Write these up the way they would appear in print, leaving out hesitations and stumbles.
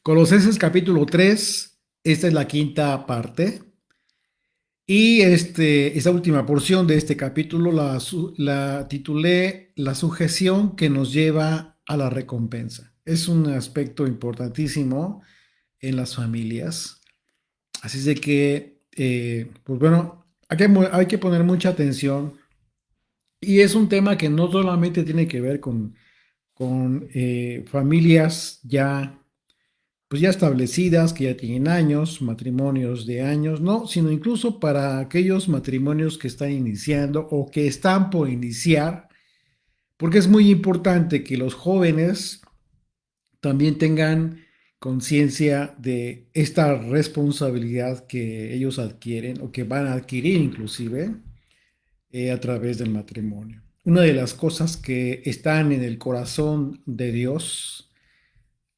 Colosenses capítulo 3, esta es la quinta parte. Y esta última porción de este capítulo la titulé La sujeción que nos lleva a la recompensa. Es un aspecto importantísimo en las familias. Así es de que, pues bueno, hay que poner mucha atención. Y es un tema que no solamente tiene que ver con familias ya pues ya establecidas, que ya tienen años, matrimonios de años, no, sino incluso para aquellos matrimonios que están iniciando o que están por iniciar, porque es muy importante que los jóvenes también tengan conciencia de esta responsabilidad que ellos adquieren o que van a adquirir inclusive a través del matrimonio. Una de las cosas que están en el corazón de Dios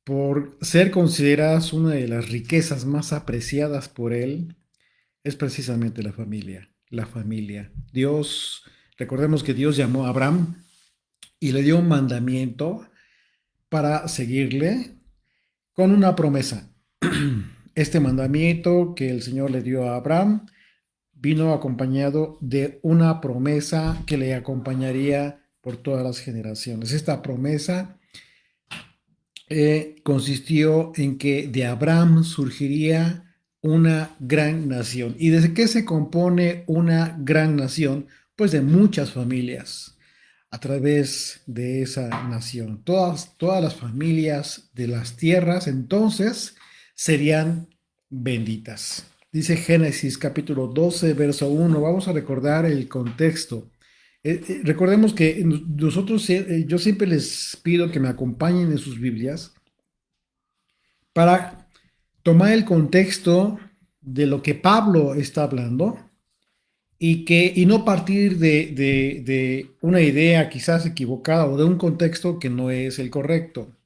por ser consideradas una de las riquezas más apreciadas por él, es precisamente la familia. La familia. Dios, recordemos que Dios llamó a Abraham y le dio un mandamiento para seguirle con una promesa. Este mandamiento que el Señor le dio a Abraham vino acompañado de una promesa que le acompañaría por todas las generaciones. Esta promesa consistió en que de Abraham surgiría una gran nación. ¿Y de qué se compone una gran nación? Pues de muchas familias a través de esa nación. Todas las familias de las tierras entonces serían benditas. Dice Génesis capítulo 12, verso 1. Vamos a recordar el contexto. Recordemos que nosotros, yo siempre les pido que me acompañen en sus Biblias para tomar el contexto de lo que Pablo está hablando y no partir de una idea quizás equivocada o de un contexto que no es el correcto.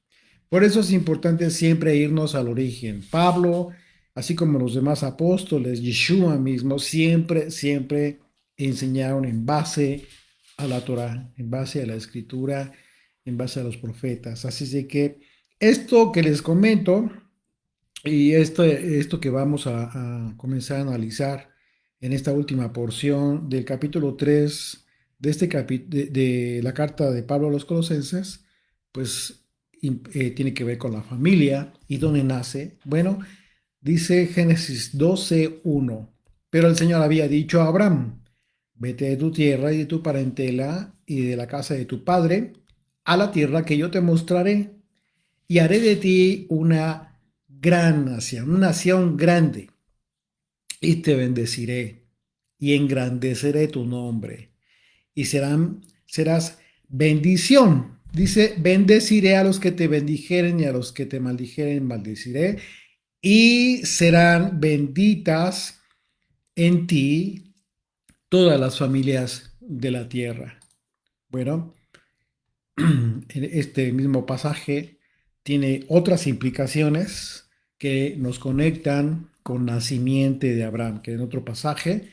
Por eso es importante siempre irnos al origen. Pablo, así como los demás apóstoles, Yeshua mismo, siempre enseñaron en base a la Torah, en base a la escritura, en base a los profetas. Así es de que esto que les comento y esto que vamos a comenzar a analizar en esta última porción del capítulo 3 de la carta de Pablo a los Colosenses, pues tiene que ver con la familia y dónde nace. Bueno, dice Génesis 12:1, pero el Señor había dicho a Abraham, vete de tu tierra y de tu parentela y de la casa de tu padre a la tierra que yo te mostraré y haré de ti una nación grande, y te bendeciré y engrandeceré tu nombre, y serás bendición. Dice, bendeciré a los que te bendijeren y a los que te maldijeren, maldeciré, y serán benditas en ti todas las familias de la tierra. Bueno, en este mismo pasaje tiene otras implicaciones que nos conectan con la simiente de Abraham, que en otro pasaje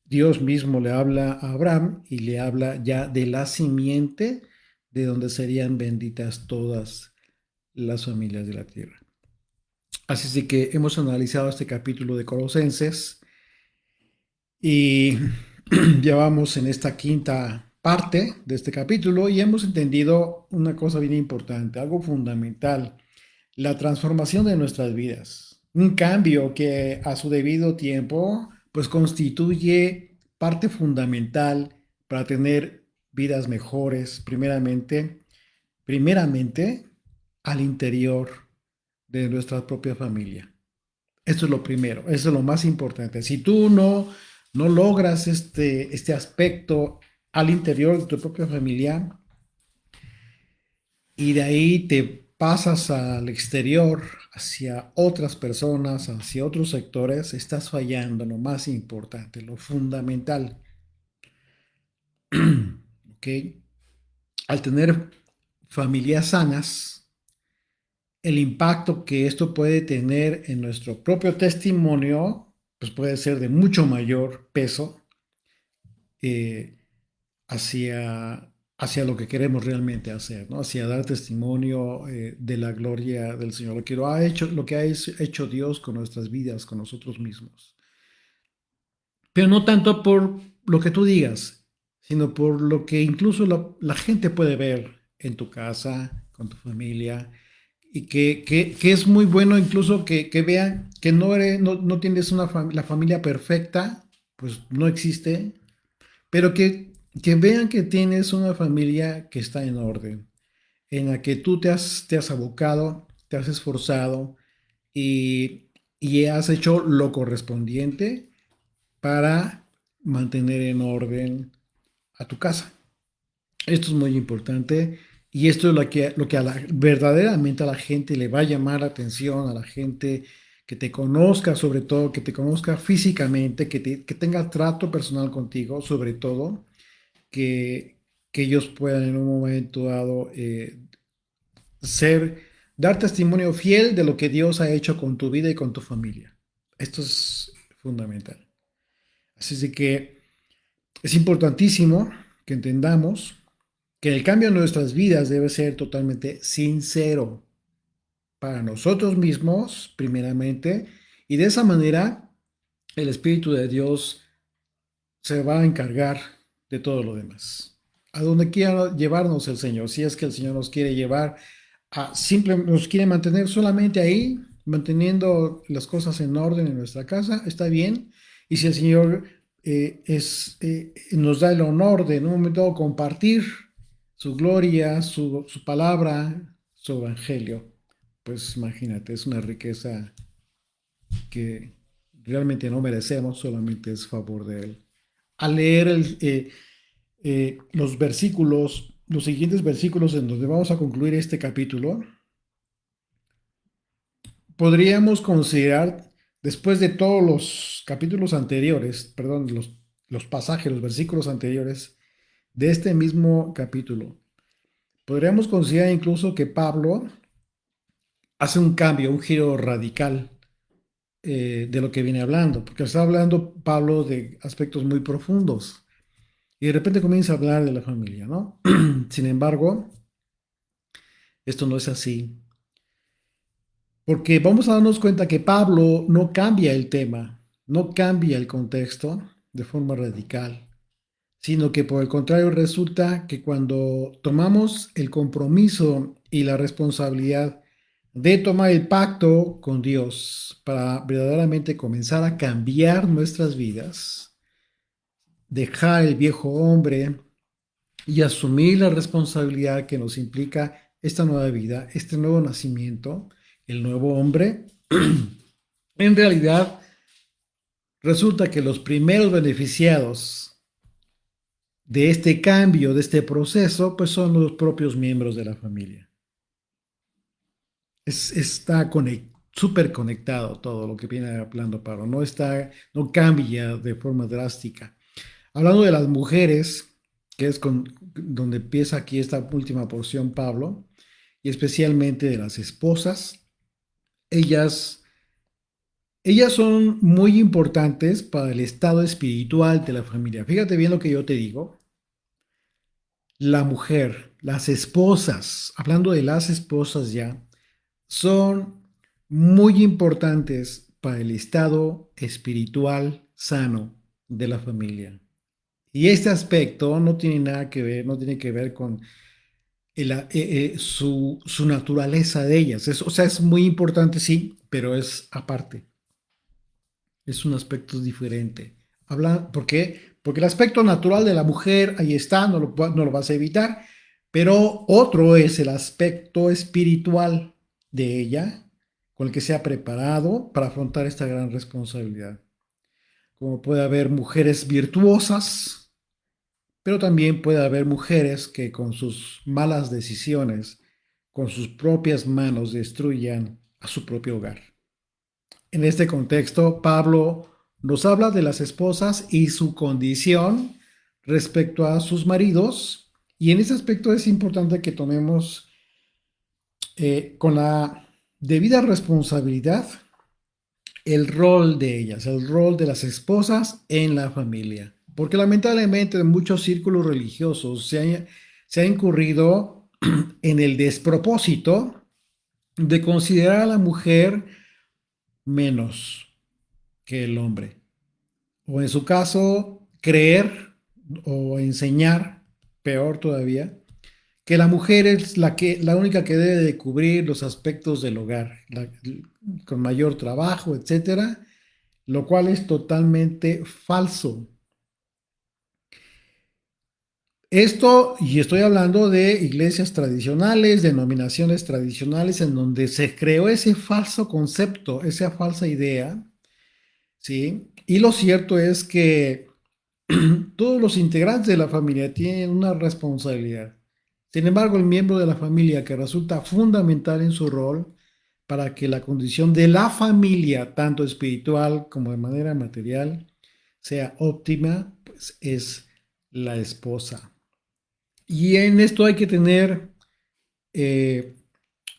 Dios mismo le habla a Abraham y le habla ya de la simiente de donde serían benditas todas las familias de la tierra. Así es de que hemos analizado este capítulo de Colosenses y ya vamos en esta quinta parte de este capítulo y hemos entendido una cosa bien importante, algo fundamental, la transformación de nuestras vidas. Un cambio que a su debido tiempo pues constituye parte fundamental para tener vidas mejores, primeramente al interior de nuestra propia familia. Esto es lo primero, eso es lo más importante. Si tú no logras este aspecto al interior de tu propia familia y de ahí te pasas al exterior, hacia otras personas, hacia otros sectores, estás fallando lo más importante, lo fundamental. ¿Ok? Al tener familias sanas, el impacto que esto puede tener en nuestro propio testimonio, pues puede ser de mucho mayor peso eh, hacia, hacia lo que queremos realmente hacer, ¿no? Hacia dar testimonio de la gloria del Señor, lo que ha hecho Dios con nuestras vidas, con nosotros mismos. Pero no tanto por lo que tú digas, sino por lo que incluso la gente puede ver en tu casa, con tu familia, y que es muy bueno incluso que vean que no tienes la familia perfecta, pues no existe, pero que vean que tienes una familia que está en orden, en la que tú te has abocado, te has esforzado y has hecho lo correspondiente para mantener en orden a tu casa. Esto es muy importante y esto es lo que verdaderamente a la gente le va a llamar la atención, a la gente que te conozca, sobre todo, que te conozca físicamente, que tenga trato personal contigo, sobre todo, que, que ellos puedan en un momento dado ser, dar testimonio fiel de lo que Dios ha hecho con tu vida y con tu familia. Esto es fundamental. Así es de que es importantísimo que entendamos que el cambio en nuestras vidas debe ser totalmente sincero para nosotros mismos, primeramente, y de esa manera el Espíritu de Dios se va a encargar de todo lo demás. A donde quiera llevarnos el Señor, si es que el Señor nos quiere llevar nos quiere mantener solamente ahí, manteniendo las cosas en orden en nuestra casa, está bien. Y si el Señor nos da el honor de en un momento dado compartir su gloria, su palabra, su evangelio, pues imagínate, es una riqueza que realmente no merecemos, solamente es favor de Él. Al leer los versículos, los siguientes versículos en donde vamos a concluir este capítulo, podríamos considerar, después de todos los capítulos anteriores, perdón, los pasajes, los versículos anteriores de este mismo capítulo, podríamos considerar incluso que Pablo hace un cambio, un giro radical de lo que viene hablando, porque está hablando Pablo de aspectos muy profundos y de repente comienza a hablar de la familia, ¿no? Sin embargo, esto no es así. Porque vamos a darnos cuenta que Pablo no cambia el tema, no cambia el contexto de forma radical, sino que por el contrario resulta que cuando tomamos el compromiso y la responsabilidad de tomar el pacto con Dios para verdaderamente comenzar a cambiar nuestras vidas, dejar el viejo hombre y asumir la responsabilidad que nos implica esta nueva vida, este nuevo nacimiento, el nuevo hombre, en realidad resulta que los primeros beneficiados de este cambio, de este proceso, pues son los propios miembros de la familia. Está súper conectado todo lo que viene hablando Pablo, no cambia de forma drástica. Hablando de las mujeres, que es donde empieza aquí esta última porción Pablo, y especialmente de las esposas, ellas, ellas son muy importantes para el estado espiritual de la familia. Fíjate bien lo que yo te digo. La mujer, las esposas, hablando de las esposas ya, son muy importantes para el estado espiritual sano de la familia. Y este aspecto no tiene nada que ver, no tiene que ver con su naturaleza de ellas. O sea, es muy importante, sí, pero es aparte. Es un aspecto diferente. ¿Por qué? Porque el aspecto natural de la mujer, ahí está, no lo vas a evitar, pero otro es el aspecto espiritual de ella, con el que se ha preparado para afrontar esta gran responsabilidad. Como puede haber mujeres virtuosas, pero también puede haber mujeres que con sus malas decisiones, con sus propias manos, destruyan a su propio hogar. En este contexto, Pablo nos habla de las esposas y su condición respecto a sus maridos, y en ese aspecto es importante que tomemos con la debida responsabilidad el rol de ellas, el rol de las esposas en la familia. Porque lamentablemente en muchos círculos religiosos se ha incurrido en el despropósito de considerar a la mujer menos que el hombre. O en su caso, creer o enseñar, peor todavía, que la mujer es la única que debe de cubrir los aspectos del hogar, con mayor trabajo, etcétera, lo cual es totalmente falso. Esto, y estoy hablando de iglesias tradicionales, denominaciones tradicionales, en donde se creó ese falso concepto, esa falsa idea, ¿sí? Y lo cierto es que todos los integrantes de la familia tienen una responsabilidad. Sin embargo, el miembro de la familia que resulta fundamental en su rol para que la condición de la familia, tanto espiritual como de manera material, sea óptima, pues es la esposa. Y en esto hay que tener eh,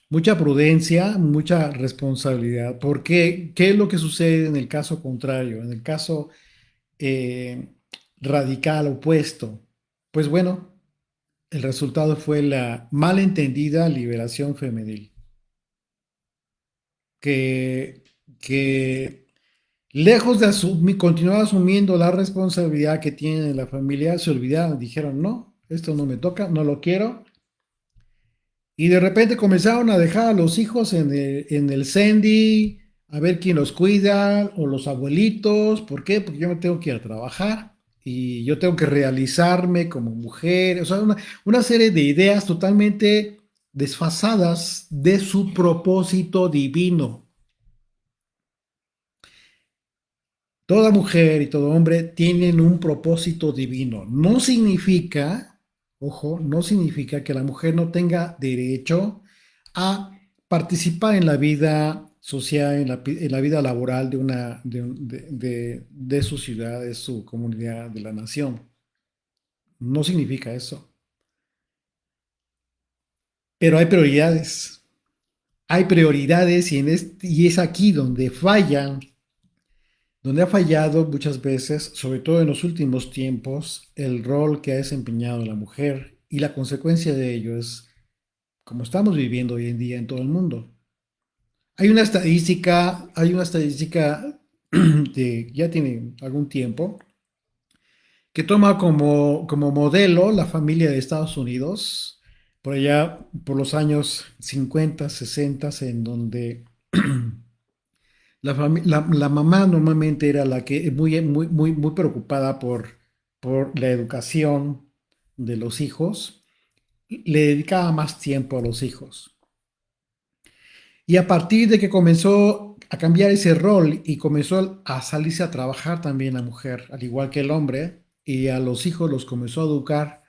mucha prudencia, mucha responsabilidad, porque ¿qué es lo que sucede en el caso contrario? En el caso eh, radical, opuesto. Pues bueno, el resultado fue la malentendida liberación femenil, que, que lejos de continuar asumiendo la responsabilidad que tienen en la familia, se olvidaron, dijeron, no, esto no me toca, no lo quiero. Y de repente comenzaron a dejar a los hijos en el Sendy, a ver quién los cuida, o los abuelitos. ¿Por qué? Porque yo me tengo que ir a trabajar y yo tengo que realizarme como mujer. O sea, una serie de ideas totalmente desfasadas de su propósito divino. Toda mujer y todo hombre tienen un propósito divino. No significa, ojo, no significa que la mujer no tenga derecho a participar en la vida social, en la vida laboral de, una, de su ciudad, de su comunidad, de la nación. No significa eso. Pero hay prioridades. Hay prioridades y es aquí donde ha fallado muchas veces, sobre todo en los últimos tiempos, el rol que ha desempeñado la mujer y la consecuencia de ello es como estamos viviendo hoy en día en todo el mundo. Hay una estadística de ya tiene algún tiempo que toma como modelo la familia de Estados Unidos, por allá por los años 50, 60, en donde la mamá normalmente era la que muy preocupada por la educación de los hijos, le dedicaba más tiempo a los hijos. Y a partir de que comenzó a cambiar ese rol y comenzó a salirse a trabajar también la mujer, al igual que el hombre, y a los hijos los comenzó a educar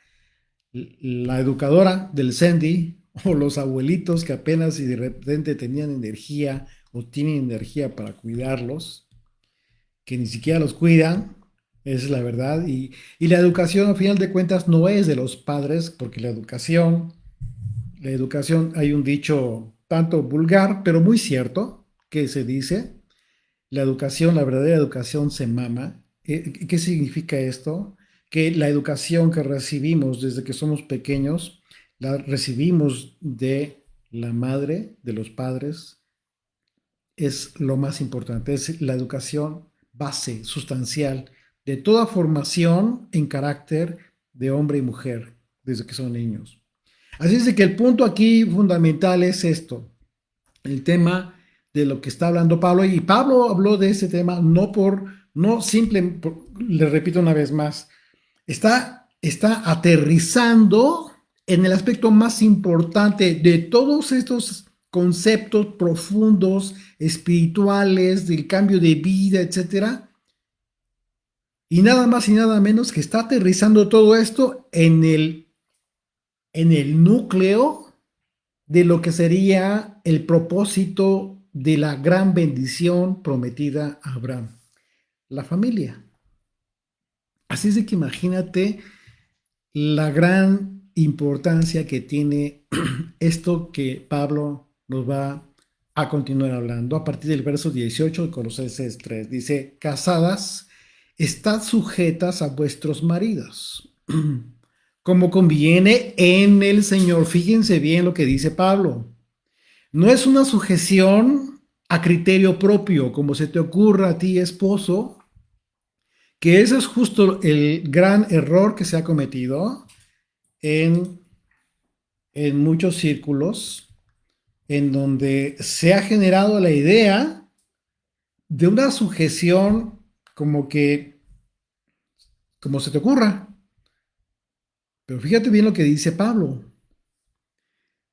la educadora del Sandy o los abuelitos que apenas y de repente tenían energía o tienen energía para cuidarlos, que ni siquiera los cuidan, esa es la verdad. Y la educación, al final de cuentas, no es de los padres, porque la educación, hay un dicho tanto vulgar, pero muy cierto, que se dice, la educación, la verdadera educación se mama. ¿Qué significa esto? Que la educación que recibimos desde que somos pequeños, la recibimos de la madre, de los padres, es lo más importante, es la educación base, sustancial, de toda formación en carácter de hombre y mujer, desde que son niños. Así es de que el punto aquí fundamental es esto, el tema de lo que está hablando Pablo, y Pablo habló de ese tema no le repito una vez más, está aterrizando en el aspecto más importante de todos estos conceptos profundos, espirituales, del cambio de vida, etcétera. Y nada más y nada menos que está aterrizando todo esto en el núcleo de lo que sería el propósito de la gran bendición prometida a Abraham, la familia. Así es de que imagínate la gran importancia que tiene esto que Pablo nos va a continuar hablando a partir del verso 18 de Colosenses 3. Dice, casadas, estad sujetas a vuestros maridos, como conviene en el Señor. Fíjense bien lo que dice Pablo. No es una sujeción a criterio propio, como se te ocurra a ti, esposo, que ese es justo el gran error que se ha cometido en, en muchos círculos, en donde se ha generado la idea de una sujeción como que, como se te ocurra. Pero fíjate bien lo que dice Pablo.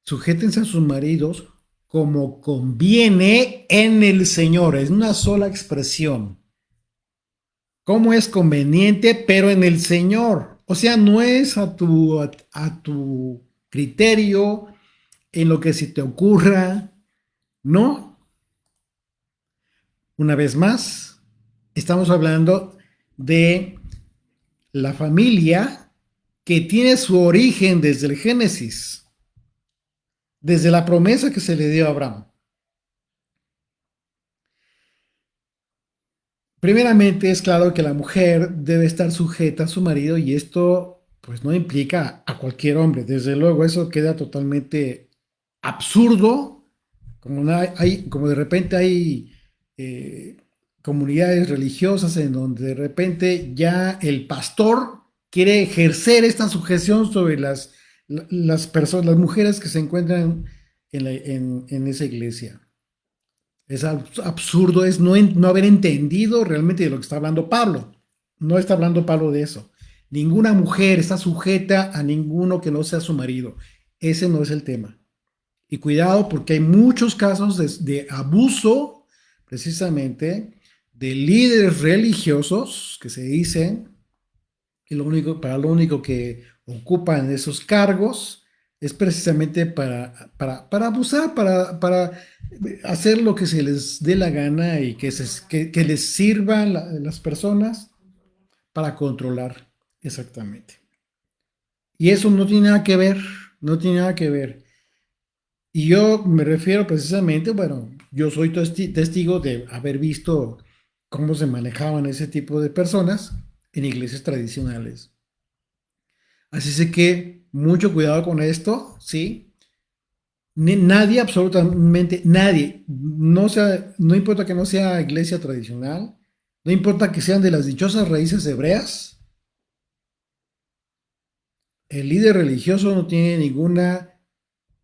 Sujétense a sus maridos como conviene en el Señor. Es una sola expresión. Como es conveniente, pero en el Señor. O sea, no es a tu criterio, en lo que se te ocurra. No. Una vez más, estamos hablando de la familia que tiene su origen desde el Génesis, desde la promesa que se le dio a Abraham. Primeramente, es claro que la mujer debe estar sujeta a su marido y esto pues no implica a cualquier hombre. Desde luego, eso queda totalmente absurdo, como, como de repente hay eh, comunidades religiosas en donde de repente ya el pastor quiere ejercer esta sujeción sobre las personas, las mujeres que se encuentran en esa iglesia. Es absurdo, es no haber entendido realmente de lo que está hablando Pablo. No está hablando Pablo de eso. Ninguna mujer está sujeta a ninguno que no sea su marido. Ese no es el tema. Y cuidado porque hay muchos casos de abuso, precisamente, de líderes religiosos que se dicen que para lo único que ocupan esos cargos es precisamente para abusar, para hacer lo que se les dé la gana y que les sirvan las personas para controlar exactamente. Y eso no tiene nada que ver, no tiene nada que ver. Y yo me refiero precisamente, bueno, yo soy testigo de haber visto cómo se manejaban ese tipo de personas en iglesias tradicionales. Así es que mucho cuidado con esto, ¿sí? Nadie, absolutamente nadie, no importa que no sea iglesia tradicional, no importa que sean de las dichosas raíces hebreas, el líder religioso no tiene ninguna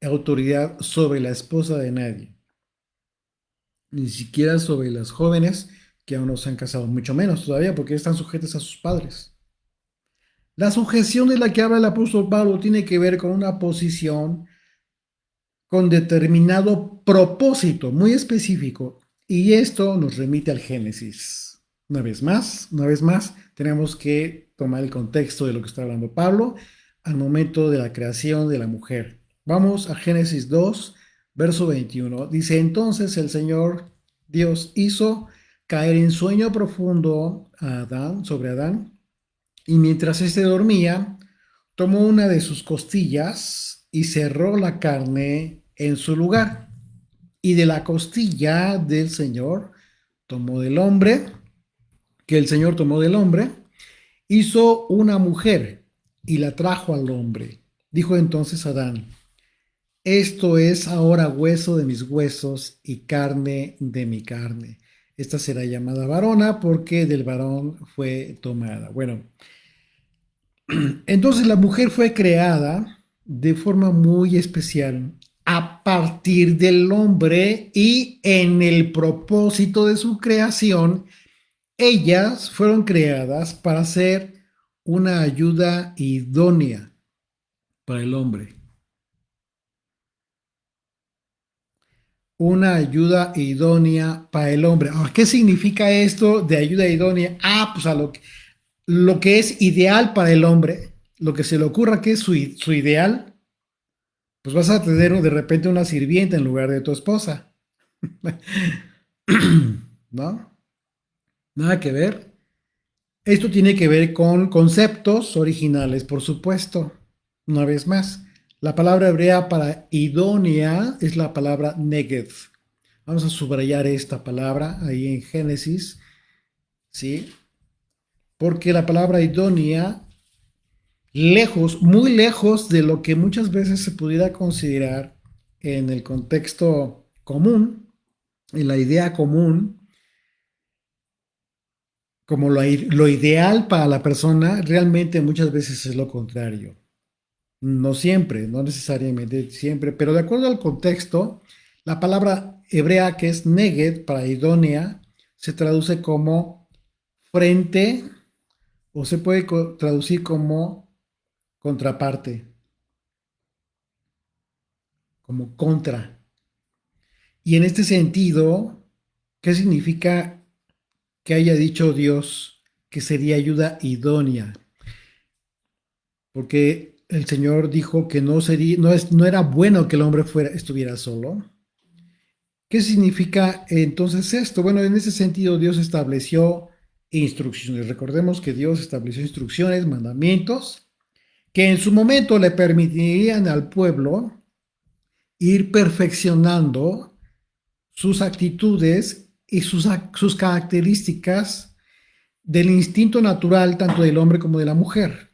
autoridad sobre la esposa de nadie, ni siquiera sobre las jóvenes que aún no se han casado, mucho menos todavía porque están sujetas a sus padres. La sujeción de la que habla el apóstol Pablo tiene que ver con una posición con determinado propósito muy específico. Y esto nos remite al Génesis. Una vez más, tenemos que tomar el contexto de lo que está hablando Pablo al momento de la creación de la mujer. Vamos a Génesis 2, verso 21. Dice, entonces el Señor Dios hizo caer en sueño profundo a Adán, sobre Adán, y mientras éste dormía, tomó una de sus costillas y cerró la carne en su lugar. Y de la costilla del Señor tomó del hombre, que el Señor tomó del hombre, hizo una mujer y la trajo al hombre. Dijo entonces Adán, esto es ahora hueso de mis huesos y carne de mi carne. Esta será llamada varona porque del varón fue tomada. Bueno, entonces la mujer fue creada de forma muy especial a partir del hombre y en el propósito de su creación, ellas fueron creadas para ser una ayuda idónea para el hombre. Una ayuda idónea para el hombre. Ahora, ¿qué significa esto de ayuda idónea? Pues a lo que es ideal para el hombre, lo que se le ocurra que es su ideal, pues vas a tener de repente una sirvienta en lugar de tu esposa. ¿No? Nada que ver. Esto tiene que ver con conceptos originales, por supuesto. Una vez más, la palabra hebrea para idónea es la palabra neged. Vamos a subrayar esta palabra ahí en Génesis, ¿sí? Porque la palabra idónea, lejos, muy lejos de lo que muchas veces se pudiera considerar en el contexto común, en la idea común, como lo ideal para la persona, realmente muchas veces es lo contrario. No siempre, no necesariamente siempre, pero de acuerdo al contexto, la palabra hebrea que es neged para idónea se traduce como frente o se puede traducir como contraparte, como contra. Y en este sentido, ¿qué significa que haya dicho Dios que sería ayuda idónea? Porque el Señor dijo que no era bueno que el hombre estuviera solo. ¿Qué significa entonces esto? Bueno, en ese sentido Dios estableció instrucciones. Recordemos que Dios estableció instrucciones, mandamientos, que en su momento le permitirían al pueblo ir perfeccionando sus actitudes y sus características del instinto natural tanto del hombre como de la mujer,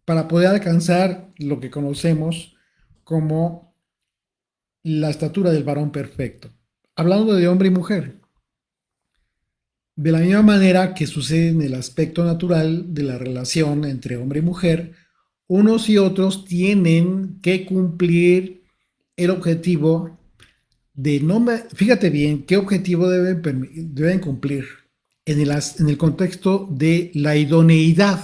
para poder alcanzar lo que conocemos como la estatura del varón perfecto. Hablando de hombre y mujer, de la misma manera que sucede en el aspecto natural de la relación entre hombre y mujer, unos y otros tienen que cumplir el objetivo de no fíjate bien qué objetivo deben cumplir en el contexto de la idoneidad.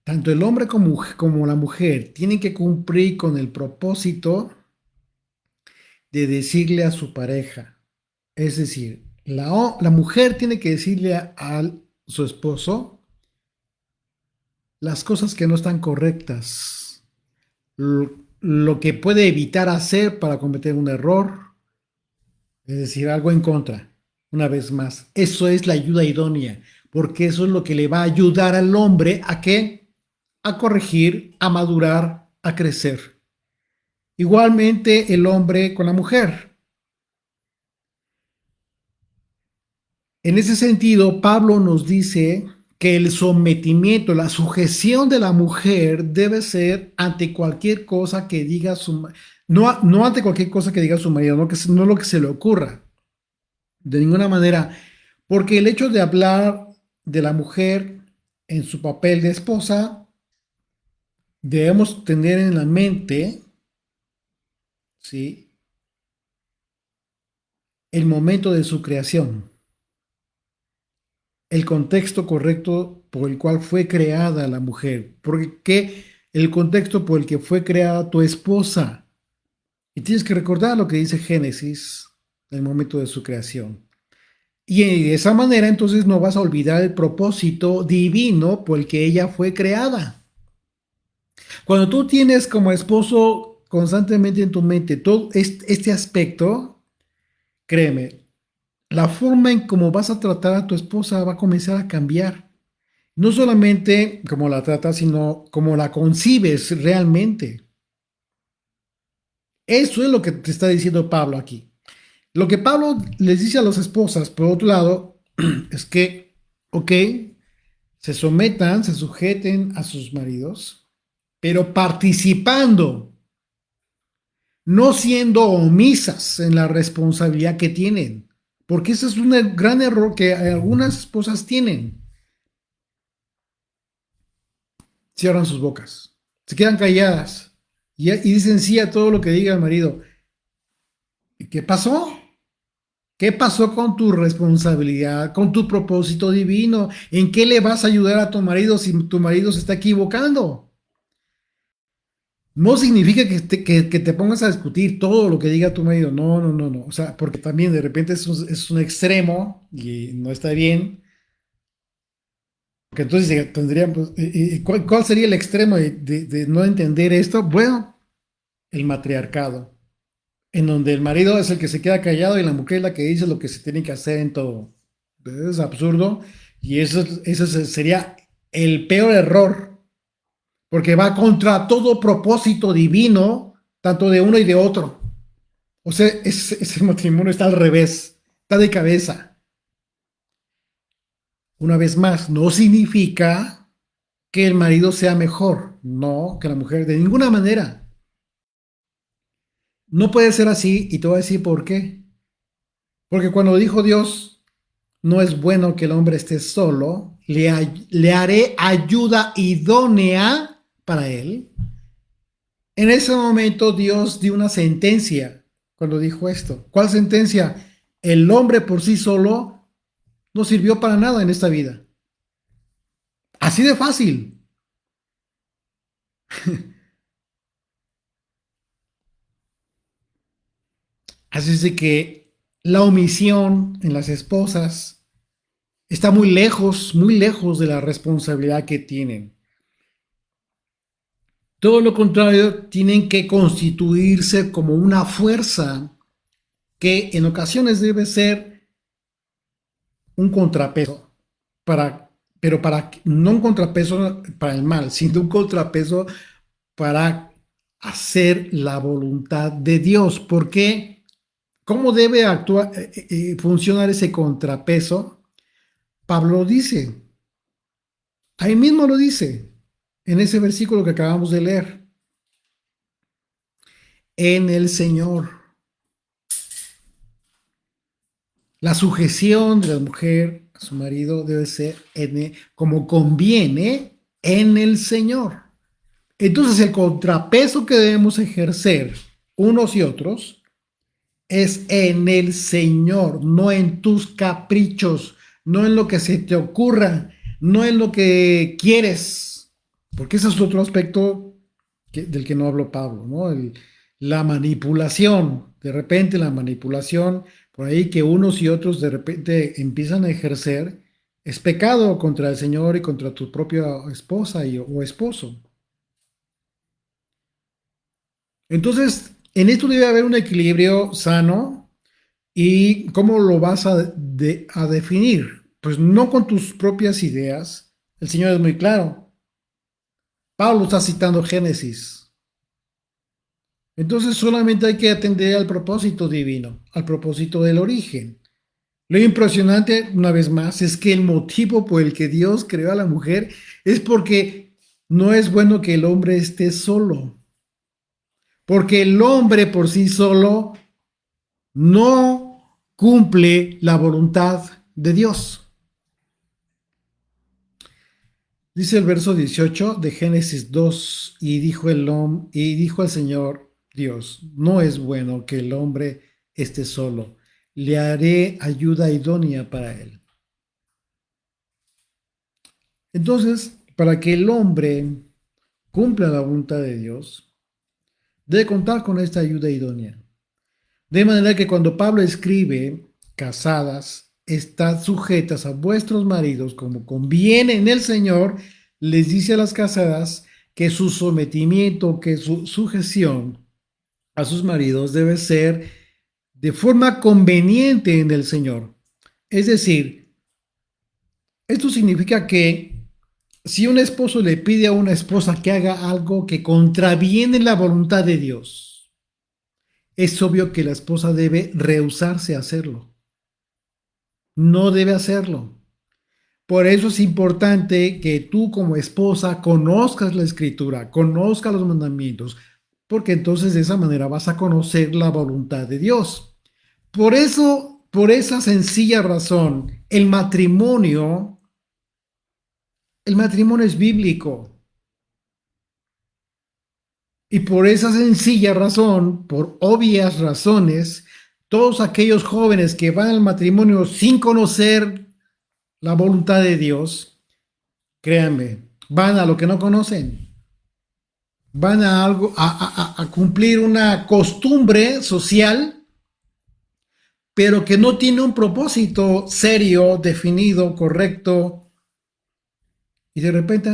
Tanto el hombre como la mujer tienen que cumplir con el propósito de decirle a su pareja, es decir, la mujer tiene que decirle a su esposo las cosas que no están correctas, lo que puede evitar hacer para cometer un error, es decir, algo en contra. Una vez más, eso es la ayuda idónea, porque eso es lo que le va a ayudar al hombre a qué, a corregir, a madurar, a crecer. Igualmente el hombre con la mujer. En ese sentido, Pablo nos dice que el sometimiento, la sujeción de la mujer debe ser ante cualquier cosa que diga no ante cualquier cosa que diga su marido, no lo que se le ocurra, de ninguna manera, porque el hecho de hablar de la mujer en su papel de esposa, debemos tener en la mente, ¿sí?, el momento de su creación, el contexto correcto por el cual fue creada la mujer, porque el contexto por el que fue creada tu esposa. Y tienes que recordar lo que dice Génesis, el momento de su creación. Y de esa manera entonces no vas a olvidar el propósito divino por el que ella fue creada. Cuando tú tienes como esposo constantemente en tu mente todo este aspecto, créeme, la forma en cómo vas a tratar a tu esposa va a comenzar a cambiar. No solamente como la tratas, sino como la concibes realmente. Eso es lo que te está diciendo Pablo aquí. Lo que Pablo les dice a las esposas, por otro lado, es que, ok, se sometan, se sujeten a sus maridos, pero participando, no siendo omisas en la responsabilidad que tienen, porque ese es un gran error que algunas esposas tienen. Cierran sus bocas, se quedan calladas y dicen sí a todo lo que diga el marido. ¿Y qué pasó? ¿Qué pasó con tu responsabilidad, con tu propósito divino? ¿En qué le vas a ayudar a tu marido si tu marido se está equivocando? No significa que te pongas a discutir todo lo que diga tu marido. No, no, no, no. O sea, porque también de repente es un extremo y no está bien. Porque entonces tendríamos, ¿cuál sería el extremo de no entender esto? Bueno, el matriarcado, en donde el marido es el que se queda callado y la mujer es la que dice lo que se tiene que hacer en todo. Es absurdo y eso sería el peor error, porque va contra todo propósito divino, tanto de uno y de otro. O sea, ese matrimonio está al revés, está de cabeza. Una vez más, no significa que el marido sea mejor, no que la mujer, de ninguna manera. No puede ser así y te voy a decir por qué. Porque cuando dijo Dios, no es bueno que el hombre esté solo, le haré ayuda idónea para él. En ese momento Dios dio una sentencia cuando dijo esto. ¿Cuál sentencia? El hombre por sí solo no sirvió para nada en esta vida. Así de fácil. Así es de que la omisión en las esposas está muy lejos de la responsabilidad que tienen. Todo lo contrario, tienen que constituirse como una fuerza que en ocasiones debe ser un contrapeso para, pero para no un contrapeso para el mal, sino un contrapeso para hacer la voluntad de Dios. ¿Por qué? ¿Cómo debe actuar, funcionar ese contrapeso? Pablo dice, ahí mismo lo dice, en ese versículo que acabamos de leer, en el Señor. La sujeción de la mujer a su marido debe ser como conviene en el Señor. Entonces el contrapeso que debemos ejercer unos y otros es en el Señor, no en tus caprichos, no en lo que se te ocurra, no en lo que quieres, porque ese es otro aspecto del que no habló Pablo, ¿no? La manipulación, de repente la manipulación, por ahí que unos y otros de repente empiezan a ejercer, es pecado contra el Señor y contra tu propia esposa o esposo. Entonces, en esto debe haber un equilibrio sano. ¿Y cómo lo vas a definir? Pues no con tus propias ideas. El Señor es muy claro. Pablo está citando Génesis. Entonces solamente hay que atender al propósito divino, al propósito del origen. Lo impresionante, una vez más, es que el motivo por el que Dios creó a la mujer es porque no es bueno que el hombre esté solo. Porque el hombre por sí solo no cumple la voluntad de Dios. Dice el verso 18 de Génesis 2, y dijo el Señor Dios, no es bueno que el hombre esté solo, le haré ayuda idónea para él. Entonces, para que el hombre cumpla la voluntad de Dios, debe contar con esta ayuda idónea. De manera que cuando Pablo escribe, casadas, estad sujetas a vuestros maridos como conviene en el Señor, les dice a las casadas que su sometimiento, que su sujeción a sus maridos debe ser de forma conveniente en el Señor. Es decir, esto significa que si un esposo le pide a una esposa que haga algo que contraviene la voluntad de Dios, es obvio que la esposa debe rehusarse a hacerlo. No debe hacerlo. Por eso es importante que tú como esposa conozcas la escritura, conozcas los mandamientos, porque entonces de esa manera vas a conocer la voluntad de Dios. Por eso, por esa sencilla razón, el matrimonio es bíblico. Y por esa sencilla razón, por obvias razones, todos aquellos jóvenes que van al matrimonio sin conocer la voluntad de Dios, créanme, van a lo que no conocen, van a algo, a cumplir una costumbre social, pero que no tiene un propósito serio, definido, correcto, y de repente,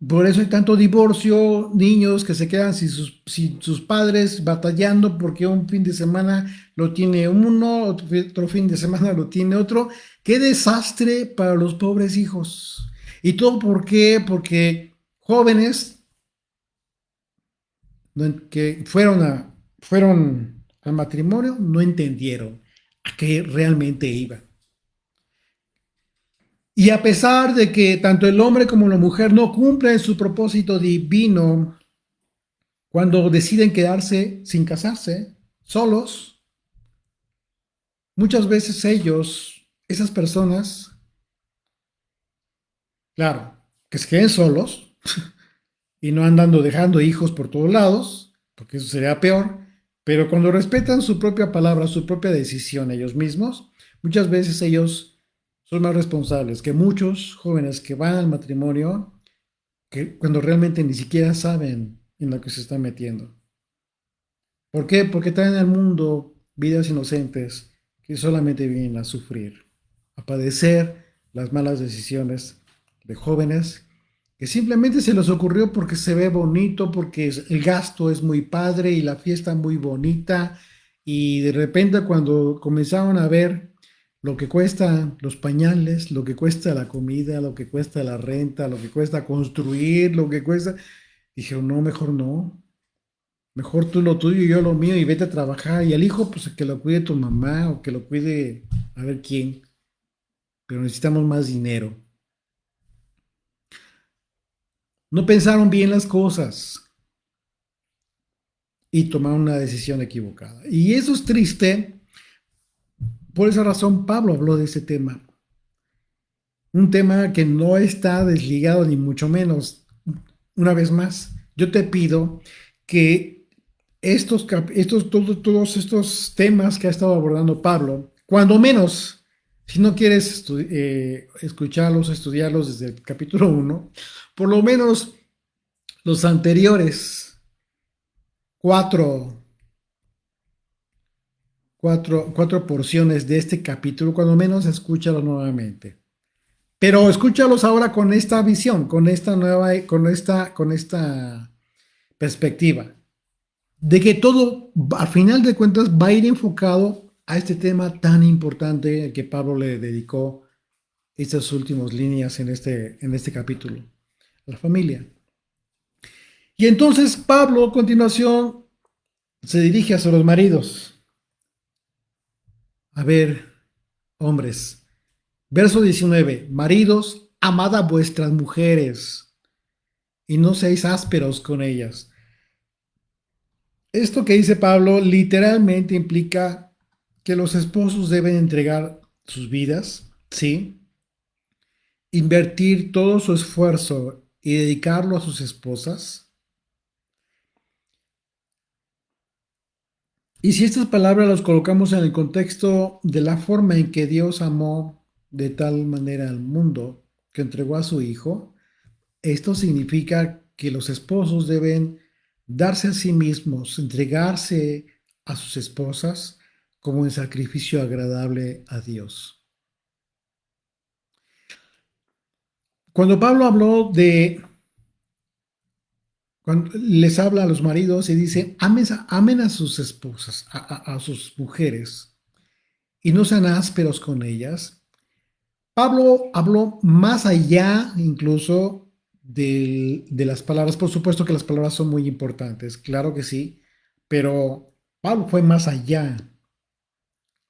por eso hay tanto divorcio, niños que se quedan sin sus padres batallando porque un fin de semana lo tiene uno, otro fin de semana lo tiene otro. ¡Qué desastre para los pobres hijos! ¿Y todo por qué? Porque jóvenes que fueron al matrimonio no entendieron a qué realmente iba. Y a pesar de que tanto el hombre como la mujer no cumplen su propósito divino cuando deciden quedarse sin casarse, solos, muchas veces ellos, esas personas, claro, que se queden solos y no andando dejando hijos por todos lados, porque eso sería peor, pero cuando respetan su propia palabra, su propia decisión ellos mismos, muchas veces ellos son más responsables que muchos jóvenes que van al matrimonio que cuando realmente ni siquiera saben en lo que se están metiendo. ¿Por qué? Porque traen al mundo vidas inocentes que solamente vienen a sufrir, a padecer las malas decisiones de jóvenes que simplemente se les ocurrió porque se ve bonito, porque el gasto es muy padre y la fiesta muy bonita, y de repente cuando comenzaron a ver lo que cuesta los pañales, lo que cuesta la comida, lo que cuesta la renta, lo que cuesta construir, lo que cuesta, dijeron, no, mejor no. Mejor tú lo tuyo y yo lo mío y vete a trabajar. Y al hijo, pues que lo cuide tu mamá o que lo cuide a ver quién. Pero necesitamos más dinero. No pensaron bien las cosas y tomaron una decisión equivocada. Y eso es triste. Por esa razón Pablo habló de ese tema. Un tema que no está desligado ni mucho menos. Una vez más, yo te pido que todos estos temas que ha estado abordando Pablo, cuando menos, si no quieres escucharlos, estudiarlos desde el capítulo uno, por lo menos los anteriores cuatro, cuatro porciones de este capítulo, cuando menos escúchalos nuevamente. Pero escúchalos ahora con esta visión, con esta perspectiva de que todo, al final de cuentas, va a ir enfocado a este tema tan importante que Pablo le dedicó estas últimas líneas en este capítulo, la familia. Y entonces Pablo, a continuación, se dirige hacia los maridos. A ver, hombres, verso 19, maridos, amad a vuestras mujeres y no seáis ásperos con ellas. Esto que dice Pablo literalmente implica que los esposos deben entregar sus vidas, ¿sí? Invertir todo su esfuerzo y dedicarlo a sus esposas. Y si estas palabras las colocamos en el contexto de la forma en que Dios amó de tal manera al mundo que entregó a su Hijo, esto significa que los esposos deben darse a sí mismos, entregarse a sus esposas como un sacrificio agradable a Dios. Cuando Pablo habló de, cuando les habla a los maridos y dice, amen a sus esposas, a sus mujeres, y no sean ásperos con ellas, Pablo habló más allá incluso de las palabras. Por supuesto que las palabras son muy importantes, claro que sí, pero Pablo fue más allá.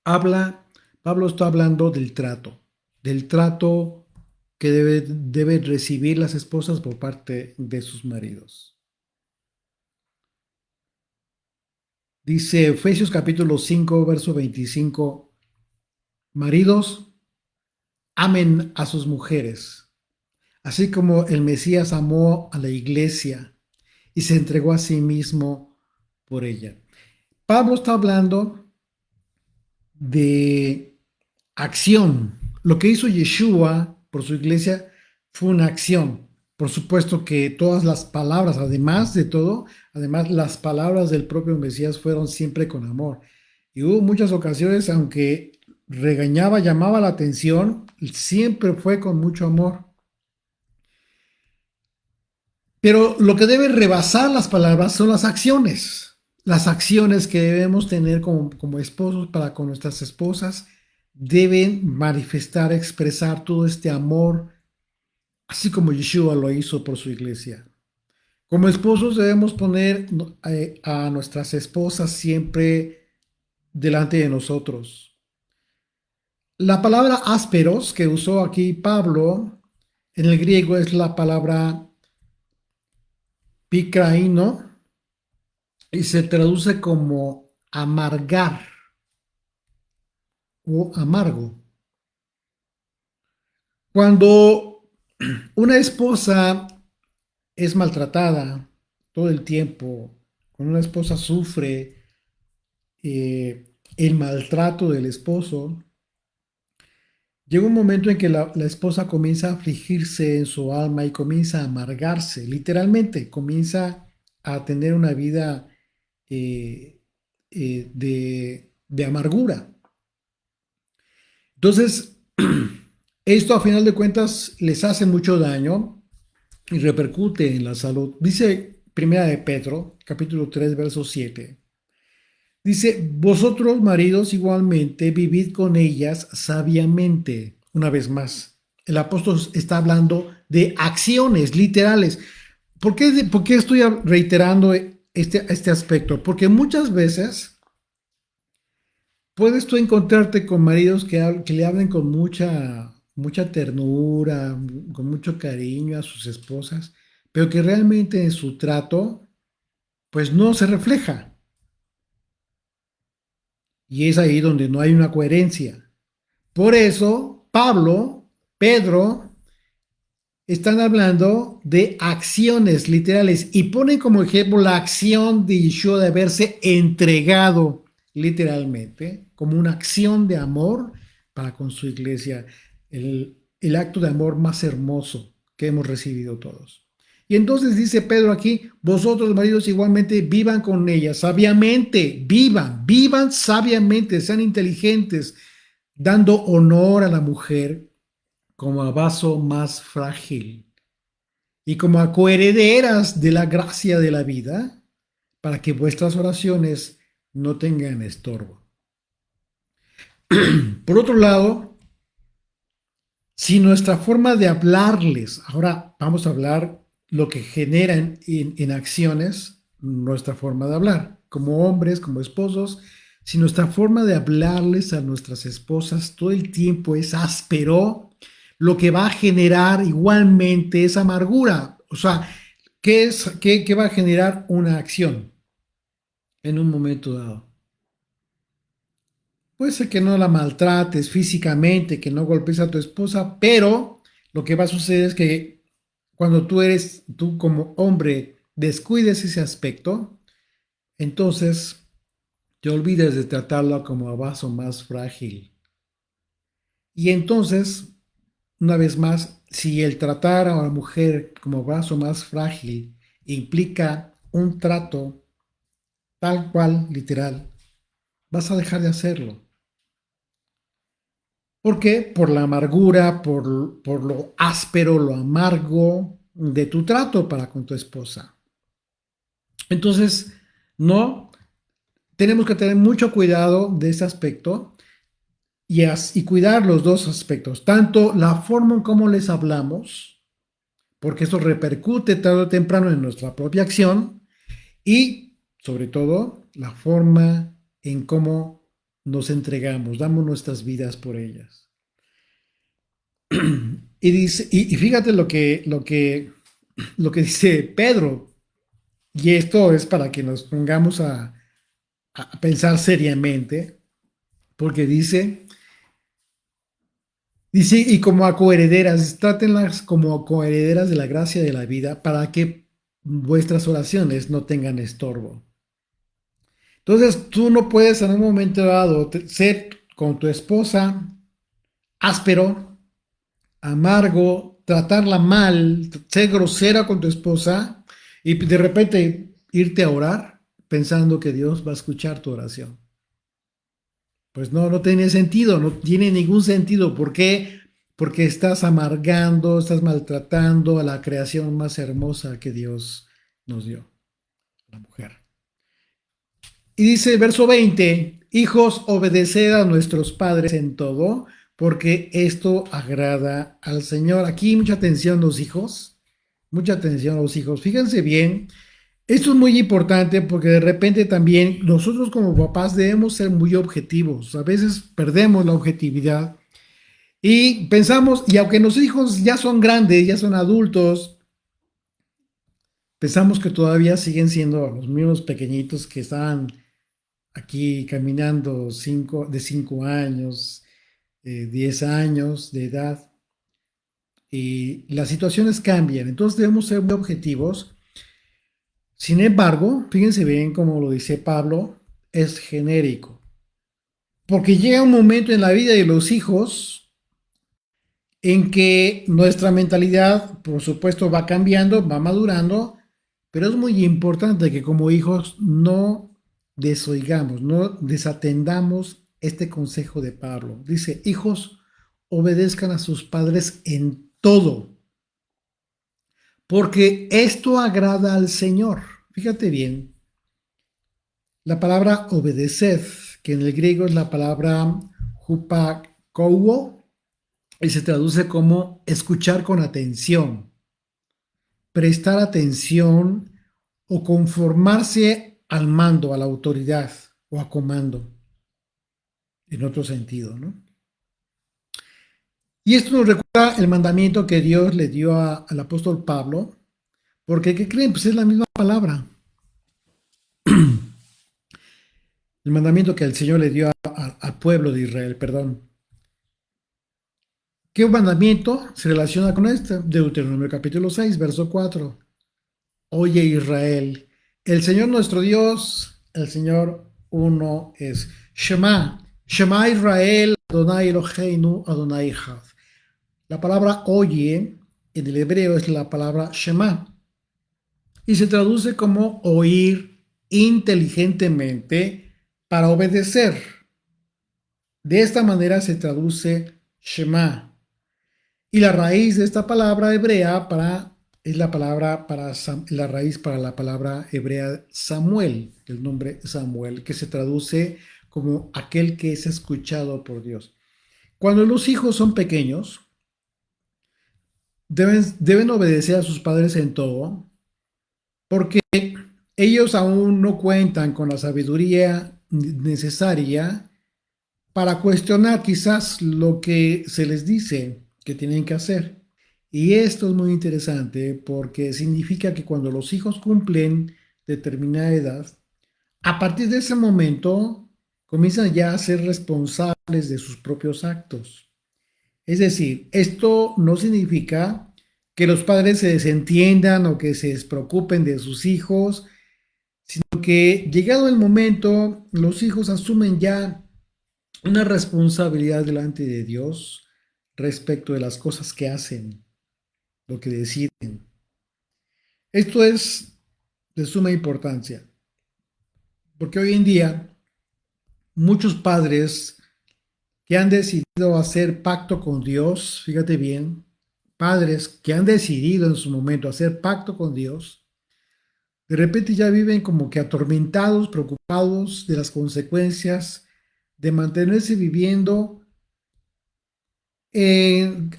Habla, Pablo está hablando del trato que deben recibir las esposas por parte de sus maridos. Dice Efesios capítulo 5, verso 25, maridos, amen a sus mujeres, así como el Mesías amó a la iglesia y se entregó a sí mismo por ella. Pablo está hablando de acción. Lo que hizo Yeshua por su iglesia fue una acción. Por supuesto que todas las palabras, además de todo, además las palabras del propio Mesías fueron siempre con amor. Y hubo muchas ocasiones, aunque regañaba, llamaba la atención, siempre fue con mucho amor. Pero lo que debe rebasar las palabras son las acciones que debemos tener como esposos para con nuestras esposas deben manifestar, expresar todo este amor, así como Yeshua lo hizo por su iglesia. Como esposos debemos poner a nuestras esposas siempre delante de nosotros. La palabra ásperos que usó aquí Pablo en el griego es la palabra pikraino y se traduce como amargar o amargo. Cuando una esposa es maltratada todo el tiempo, cuando una esposa sufre el maltrato del esposo, llega un momento en que la esposa comienza a afligirse en su alma y comienza a amargarse, literalmente, comienza a tener una vida eh, de amargura. Entonces, esto a final de cuentas les hace mucho daño y repercute en la salud. Dice Primera de Pedro, capítulo 3 verso 7. Dice, vosotros maridos igualmente vivid con ellas sabiamente. Una vez más, el apóstol está hablando de acciones literales. Por qué estoy reiterando este aspecto? Porque muchas veces puedes tú encontrarte con maridos que le hablen con mucha ternura, con mucho cariño a sus esposas, pero que realmente en su trato, pues no se refleja. Y es ahí donde no hay una coherencia. Por eso, Pedro, están hablando de acciones literales y ponen como ejemplo la acción de Yeshua de haberse entregado literalmente como una acción de amor para con su iglesia, el acto de amor más hermoso que hemos recibido todos. Y entonces dice Pedro aquí, vosotros maridos igualmente vivan con ella sabiamente, vivan sabiamente, sean inteligentes, dando honor a la mujer como a vaso más frágil y como a coherederas de la gracia de la vida, para que vuestras oraciones no tengan estorbo. Por otro lado, si nuestra forma de hablarles, ahora vamos a hablar lo que generan en acciones nuestra forma de hablar, como hombres, como esposos, si nuestra forma de hablarles a nuestras esposas todo el tiempo es áspero, lo que va a generar igualmente es amargura. O sea, ¿qué va a generar una acción en un momento dado? Puede ser que no la maltrates físicamente, que no golpes a tu esposa, pero lo que va a suceder es que cuando tú como hombre descuides ese aspecto, entonces te olvides de tratarla como a vaso más frágil. Y entonces, una vez más, si el tratar a la mujer como vaso más frágil implica un trato tal cual, literal, vas a dejar de hacerlo. ¿Por qué? Por la amargura, por lo áspero, lo amargo de tu trato para con tu esposa. Entonces, no, tenemos que tener mucho cuidado de ese aspecto y cuidar los dos aspectos, tanto la forma en cómo les hablamos, porque eso repercute tarde o temprano en nuestra propia acción, y sobre todo la forma en cómo nos entregamos, damos nuestras vidas por ellas. Y dice, y fíjate lo que dice Pedro, y esto es para que nos pongamos a pensar seriamente, porque dice, y como a coherederas, trátenlas como coherederas de la gracia de la vida para que vuestras oraciones no tengan estorbo. Entonces, tú no puedes en un momento dado ser con tu esposa áspero, amargo, tratarla mal, ser grosera con tu esposa y de repente irte a orar pensando que Dios va a escuchar tu oración. Pues no, no tiene sentido, no tiene ningún sentido. ¿Por qué? Porque estás amargando, estás maltratando a la creación más hermosa que Dios nos dio, la mujer. Y dice el verso 20, hijos, obedeced a nuestros padres en todo, porque esto agrada al Señor. Aquí mucha atención los hijos, mucha atención a los hijos. Fíjense bien, esto es muy importante porque de repente también nosotros como papás debemos ser muy objetivos. A veces perdemos la objetividad Y pensamos, y aunque los hijos ya son grandes, ya son adultos, pensamos que todavía siguen siendo los mismos pequeñitos que estaban aquí caminando de 5 años, 10 años de edad. Y las situaciones cambian, entonces debemos ser muy objetivos. Sin embargo, fíjense bien como lo dice Pablo, es genérico, porque llega un momento en la vida de los hijos en que nuestra mentalidad, por supuesto, va cambiando, va madurando, pero es muy importante que como hijos no desoigamos, no desatendamos este consejo de Pablo. Dice, hijos, obedezcan a sus padres en todo, porque esto agrada al Señor. Fíjate bien, la palabra obedeced, que en el griego es la palabra hupakouo, y se traduce como escuchar con atención, prestar atención o conformarse al mando, a la autoridad o a comando, en otro sentido, ¿no? Y esto nos recuerda el mandamiento que Dios le dio al apóstol Pablo, porque ¿qué creen? Pues es la misma palabra. El mandamiento que el Señor le dio al pueblo de Israel, perdón. ¿Qué mandamiento se relaciona con este? Deuteronomio capítulo 6, verso 4. Oye Israel, el Señor nuestro Dios, el Señor uno es. Shema, Shema Israel, Adonai Eloheinu, Adonai Echad. La palabra oye en el hebreo es la palabra Shema y se traduce como oír inteligentemente para obedecer. De esta manera se traduce Shema. Y la raíz de esta palabra hebrea es la palabra la raíz para la palabra hebrea Samuel, el nombre Samuel, que se traduce como aquel que es escuchado por Dios. Cuando los hijos son pequeños, deben obedecer a sus padres en todo, porque ellos aún no cuentan con la sabiduría necesaria para cuestionar quizás lo que se les dice que tienen que hacer. Y esto es muy interesante porque significa que cuando los hijos cumplen determinada edad, a partir de ese momento comienzan ya a ser responsables de sus propios actos. Es decir, esto no significa que los padres se desentiendan o que se despreocupen de sus hijos, sino que llegado el momento, los hijos asumen ya una responsabilidad delante de Dios respecto de las cosas que hacen, lo que deciden. Esto es de suma importancia, porque hoy en día muchos padres que han decidido hacer pacto con Dios, fíjate bien, padres que han decidido en su momento hacer pacto con Dios, de repente ya viven como que atormentados, preocupados de las consecuencias de mantenerse viviendo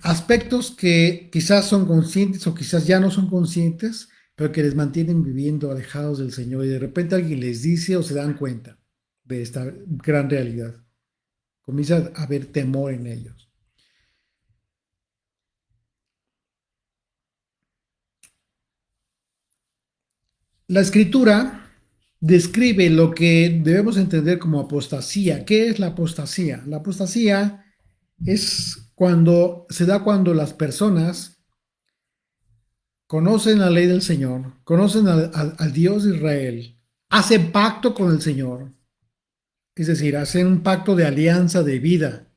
aspectos que quizás son conscientes o quizás ya no son conscientes, pero que les mantienen viviendo alejados del Señor y de repente alguien les dice o se dan cuenta de esta gran realidad. Comienza a haber temor en ellos. La escritura describe lo que debemos entender como apostasía. ¿Qué es la apostasía? La apostasía es cuando se da cuando las personas conocen la ley del Señor, conocen al Dios de Israel, hacen pacto con el Señor, es decir, hacen un pacto de alianza de vida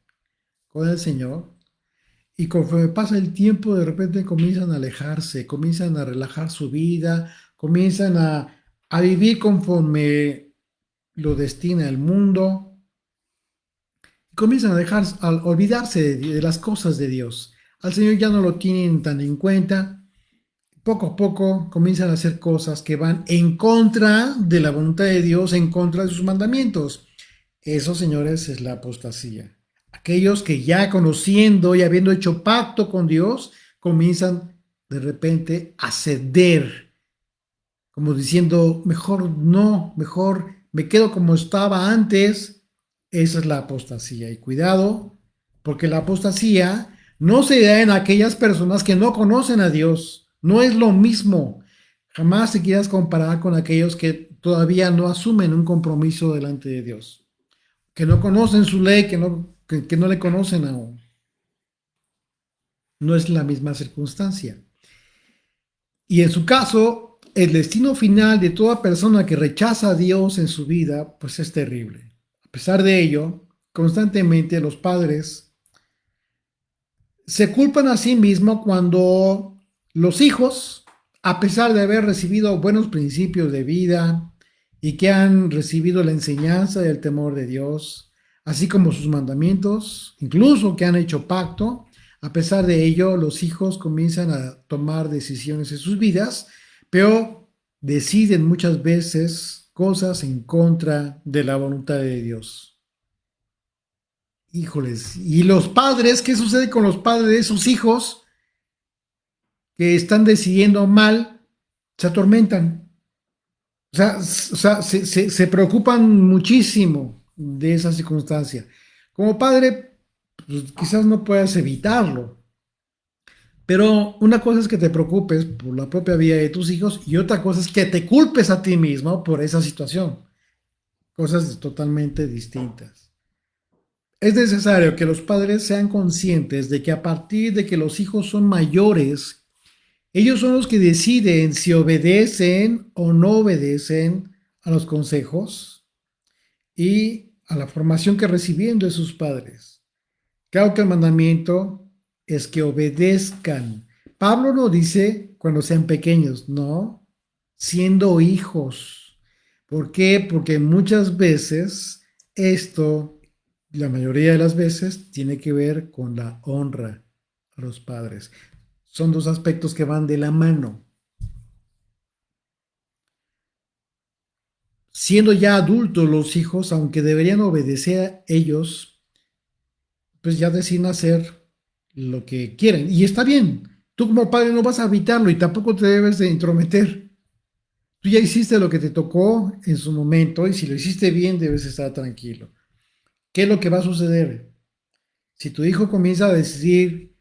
con el Señor, y conforme pasa el tiempo, de repente comienzan a alejarse, comienzan a relajar su vida, comienzan a vivir conforme lo destina el mundo, comienzan a olvidarse de las cosas de Dios. Al Señor ya no lo tienen tan en cuenta. Poco a poco comienzan a hacer cosas que van en contra de la voluntad de Dios, en contra de sus mandamientos. Eso, señores, es la apostasía. Aquellos que ya conociendo y habiendo hecho pacto con Dios, comienzan de repente a ceder, como diciendo, mejor no, mejor me quedo como estaba antes. Esa es la apostasía. Y cuidado, porque la apostasía no se da en aquellas personas que no conocen a Dios. No es lo mismo. Jamás te quieras comparar con aquellos que todavía no asumen un compromiso delante de Dios, que no conocen su ley, que no le conocen aún. No es la misma circunstancia. Y en su caso, el destino final de toda persona que rechaza a Dios en su vida, pues es terrible. A pesar de ello, constantemente los padres se culpan a sí mismos cuando los hijos, a pesar de haber recibido buenos principios de vida y que han recibido la enseñanza del temor de Dios, así como sus mandamientos, incluso que han hecho pacto, a pesar de ello, los hijos comienzan a tomar decisiones en sus vidas, pero deciden muchas veces cosas en contra de la voluntad de Dios. Híjoles, ¿y los padres? ¿Qué sucede con los padres de esos hijos que están decidiendo mal? Se atormentan. Se preocupan muchísimo de esa circunstancia. Como padre, pues, quizás no puedas evitarlo, pero una cosa es que te preocupes por la propia vida de tus hijos y otra cosa es que te culpes a ti mismo por esa situación. Cosas totalmente distintas. Es necesario que los padres sean conscientes de que a partir de que los hijos son mayores, ellos son los que deciden si obedecen o no obedecen a los consejos y a la formación que recibieron de sus padres. Claro que el mandamiento es que obedezcan. Pablo no dice cuando sean pequeños, no, siendo hijos. ¿Por qué? Porque muchas veces esto, la mayoría de las veces, tiene que ver con la honra a los padres. Son dos aspectos que van de la mano. Siendo ya adultos los hijos, aunque deberían obedecer a ellos, pues ya deciden hacer lo que quieren. Y está bien. Tú como padre no vas a evitarlo y tampoco te debes de intrometer. Tú ya hiciste lo que te tocó en su momento y si lo hiciste bien debes estar tranquilo. ¿Qué es lo que va a suceder? Si tu hijo comienza a decidir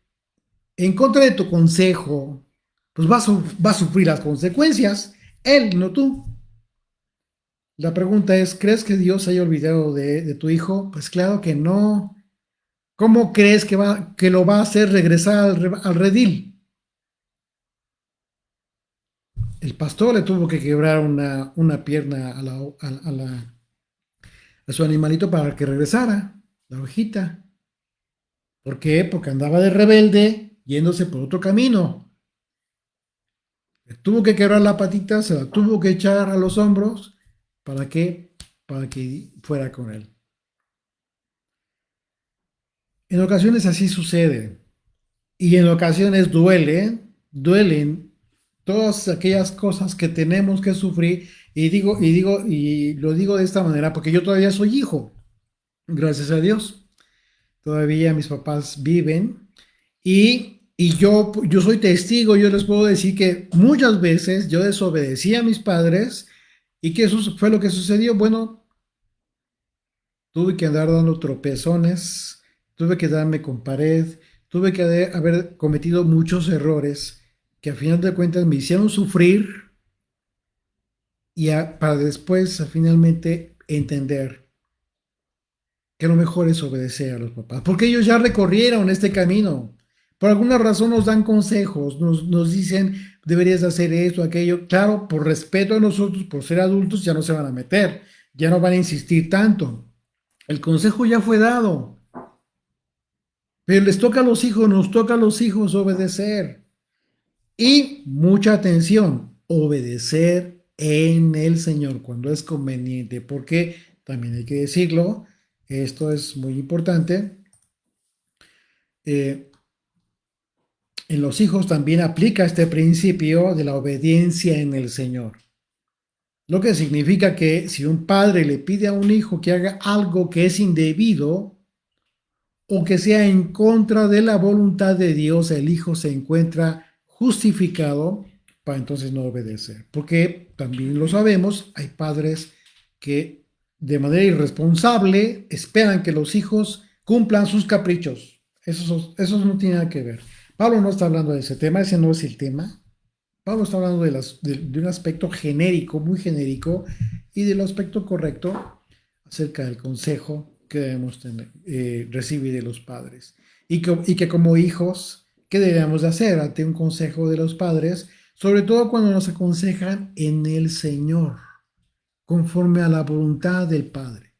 en contra de tu consejo, pues va a sufrir las consecuencias. Él, no tú. La pregunta es, ¿crees que Dios se haya olvidado de tu hijo? Pues claro que no. ¿Cómo crees que lo va a hacer regresar al redil? El pastor le tuvo que quebrar una pierna a su animalito para que regresara, la ovejita. ¿Por qué? Porque andaba de rebelde, yéndose por otro camino. Le tuvo que quebrar la patita, se la tuvo que echar a los hombros. ¿Para qué? Para que fuera con él. En ocasiones así sucede. Y en ocasiones duelen todas aquellas cosas que tenemos que sufrir. Y lo digo de esta manera porque yo todavía soy hijo, gracias a Dios. Todavía mis papás viven y yo soy testigo. Yo les puedo decir que muchas veces yo desobedecí a mis padres y que eso fue lo que sucedió. Bueno, tuve que andar dando tropezones, tuve que darme con pared, tuve que haber cometido muchos errores que a final de cuentas me hicieron sufrir para después finalmente entender que lo mejor es obedecer a los papás, porque ellos ya recorrieron este camino. Por alguna razón nos dan consejos, nos dicen deberías hacer esto, aquello. Claro, por respeto a nosotros, por ser adultos, ya no se van a meter, ya no van a insistir tanto. El consejo ya fue dado, pero les toca a los hijos, nos toca a los hijos obedecer. Y mucha atención, obedecer en el Señor cuando es conveniente, porque también hay que decirlo, esto es muy importante. eh, en los hijos también aplica este principio de la obediencia en el Señor. Lo que significa que si un padre le pide a un hijo que haga algo que es indebido, o que sea en contra de la voluntad de Dios, el hijo se encuentra justificado para entonces no obedecer. Porque también lo sabemos, hay padres que de manera irresponsable esperan que los hijos cumplan sus caprichos. Eso no tiene nada que ver. Pablo no está hablando de ese tema, ese no es el tema. Pablo está hablando de un aspecto genérico, muy genérico, y del aspecto correcto acerca del consejo que debemos recibir de los padres. Y que como hijos, ¿qué debemos de hacer ante un consejo de los padres? Sobre todo cuando nos aconsejan en el Señor, conforme a la voluntad del Padre.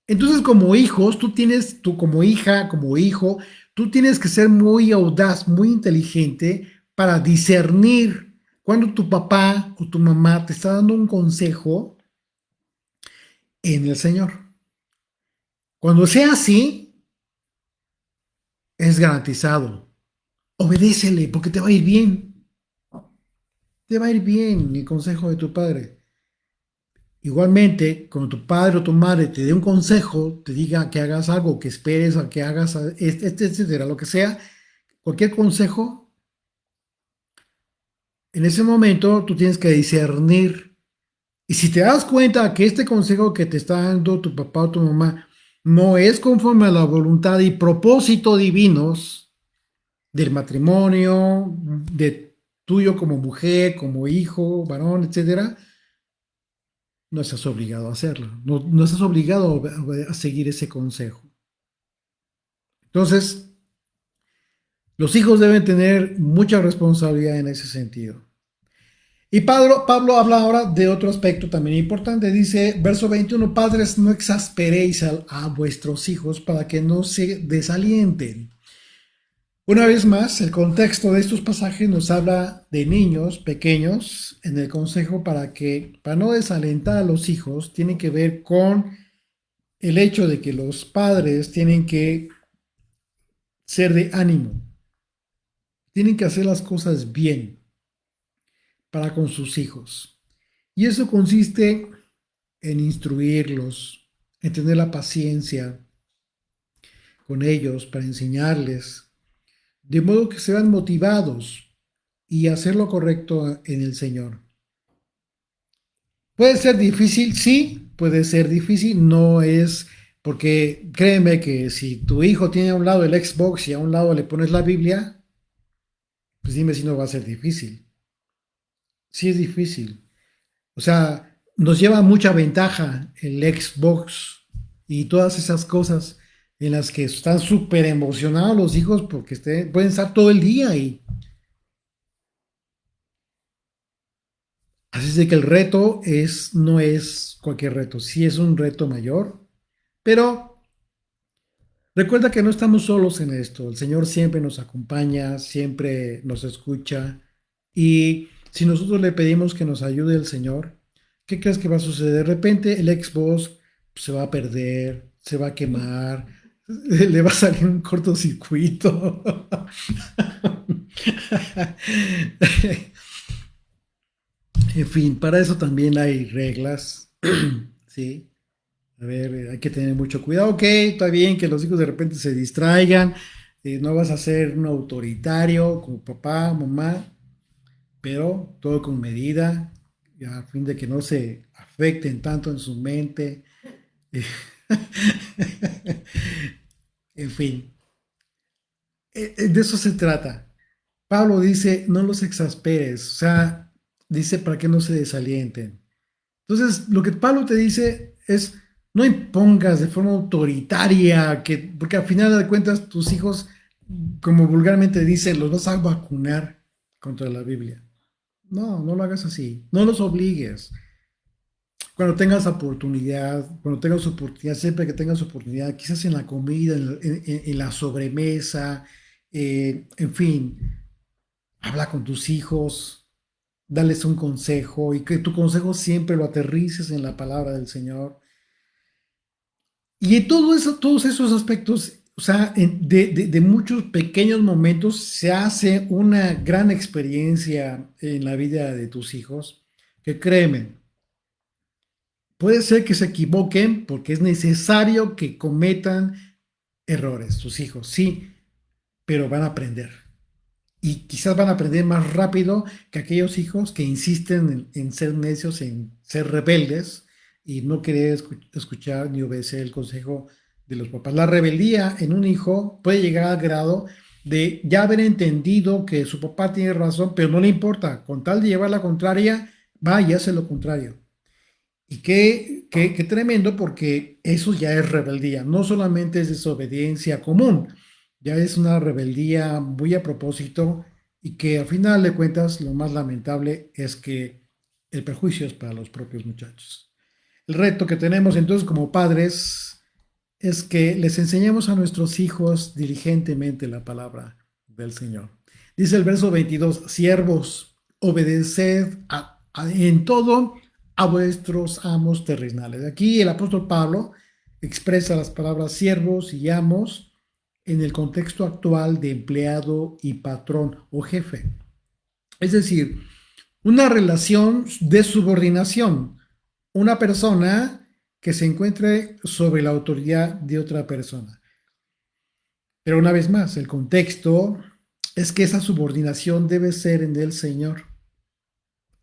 Entonces, como hijos, tú como hija, como hijo, tú tienes que ser muy audaz, muy inteligente para discernir cuando tu papá o tu mamá te está dando un consejo en el Señor. Cuando sea así, es garantizado. Obedécele porque te va a ir bien. Te va a ir bien el consejo de tu padre. Igualmente, cuando tu padre o tu madre te dé un consejo, te diga que hagas algo, que esperes a que hagas, etcétera, lo que sea, cualquier consejo, en ese momento tú tienes que discernir. Y si te das cuenta que este consejo que te está dando tu papá o tu mamá no es conforme a la voluntad y propósito divinos del matrimonio, de tuyo como mujer, como hijo, varón, etcétera, no estás obligado a hacerlo. No, no estás obligado a seguir ese consejo. Entonces, los hijos deben tener mucha responsabilidad en ese sentido. Y Pablo habla ahora de otro aspecto también importante. Dice, verso 21, padres, no exasperéis a vuestros hijos para que no se desalienten. Una vez más, el contexto de estos pasajes nos habla de niños pequeños en el consejo para no desalentar a los hijos, tiene que ver con el hecho de que los padres tienen que ser de ánimo, tienen que hacer las cosas bien para con sus hijos. Y eso consiste en instruirlos, en tener la paciencia con ellos para enseñarles, de modo que sean motivados y hacer lo correcto en el Señor. Puede ser difícil, sí, puede ser difícil, no es porque créeme que si tu hijo tiene a un lado el Xbox y a un lado le pones la Biblia, pues dime si no va a ser difícil. Sí es difícil. O sea, nos lleva mucha ventaja el Xbox y todas esas cosas en las que están súper emocionados los hijos porque pueden estar todo el día ahí. Así es de que el reto no es cualquier reto, sí es un reto mayor, pero recuerda que no estamos solos en esto. El Señor siempre nos acompaña, siempre nos escucha. Y si nosotros le pedimos que nos ayude el Señor, ¿qué crees que va a suceder? De repente el Xbox se va a perder, se va a quemar, le va a salir un cortocircuito. En fin, para eso también hay reglas, ¿sí? A ver, hay que tener mucho cuidado. Ok, está bien que los hijos de repente se distraigan, no vas a ser un autoritario como papá, mamá, pero todo con medida, a fin de que no se afecten tanto en su mente. En fin, de eso se trata. Pablo dice, no los exasperes, o sea, dice para que no se desalienten. Entonces, lo que Pablo te dice es, no impongas de forma autoritaria, porque al final de cuentas tus hijos, como vulgarmente dicen, los vas a vacunar contra la Biblia. No, no lo hagas así, no los obligues. Cuando tengas oportunidad, siempre que tengas oportunidad, quizás en la comida, en la sobremesa, en fin, habla con tus hijos, dales un consejo y que tu consejo siempre lo aterrices en la palabra del Señor. Y en todo eso, todos esos aspectos, o sea, de muchos pequeños momentos se hace una gran experiencia en la vida de tus hijos, que créeme, puede ser que se equivoquen porque es necesario que cometan errores, tus hijos, sí, pero van a aprender. Y quizás van a aprender más rápido que aquellos hijos que insisten en ser necios, en ser rebeldes y no querer escuchar ni obedecer el consejo de los papás. La rebeldía en un hijo puede llegar al grado de ya haber entendido que su papá tiene razón, pero no le importa, con tal de llevar la contraria, va y hace lo contrario. Y qué tremendo, porque eso ya es rebeldía, no solamente es desobediencia común, ya es una rebeldía muy a propósito y que al final de cuentas lo más lamentable es que el perjuicio es para los propios muchachos. El reto que tenemos entonces como padres es que les enseñemos a nuestros hijos diligentemente la palabra del Señor. Dice el verso 22, siervos, obedeced en todo a vuestros amos terrenales. Aquí el apóstol Pablo expresa las palabras siervos y amos en el contexto actual de empleado y patrón o jefe. Es decir, una relación de subordinación, una persona que se encuentre sobre la autoridad de otra persona. Pero una vez más, el contexto es que esa subordinación debe ser en el Señor.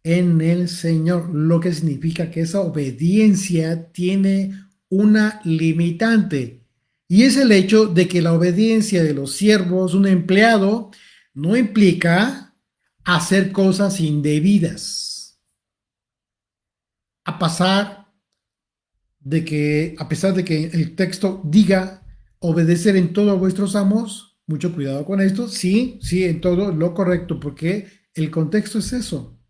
En el Señor, lo que significa que esa obediencia tiene una limitante. Y es el hecho de que la obediencia de los siervos, un empleado, no implica hacer cosas indebidas. A pasar de que, a pesar de que el texto diga obedecer en todo a vuestros amos, mucho cuidado con esto, sí, en todo lo correcto, porque el contexto es eso,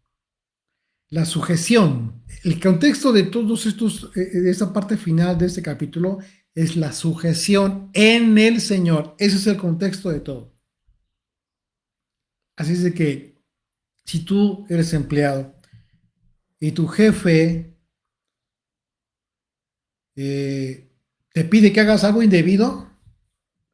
la sujeción. El contexto de todos estos, de esta parte final de este capítulo, es la sujeción en el Señor. Ese es el contexto de todo. Así es de que si tú eres empleado y tu jefe te pide que hagas algo indebido,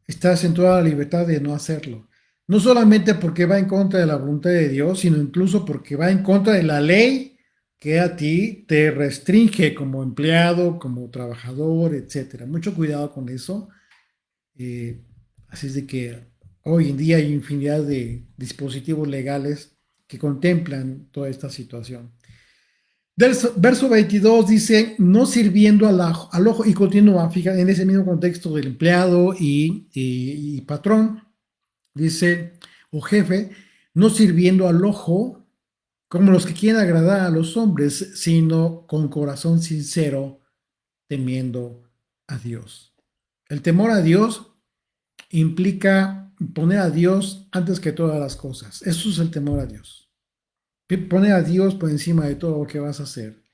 estás en toda la libertad de no hacerlo. No solamente porque va en contra de la voluntad de Dios, sino incluso porque va en contra de la ley que a ti te restringe como empleado, como trabajador, etcétera. Mucho cuidado con eso. Eh, Así es de que hoy en día hay infinidad de dispositivos legales que contemplan toda esta situación. Verso 22 dice, no sirviendo al ojo, y continúa, fíjate, en ese mismo contexto del empleado y patrón, dice, o jefe, no sirviendo al ojo como los que quieren agradar a los hombres, sino con corazón sincero, temiendo a Dios. El temor a Dios implica poner a Dios antes que todas las cosas. Eso es el temor a Dios. Poner a Dios por encima de todo lo que vas a hacer.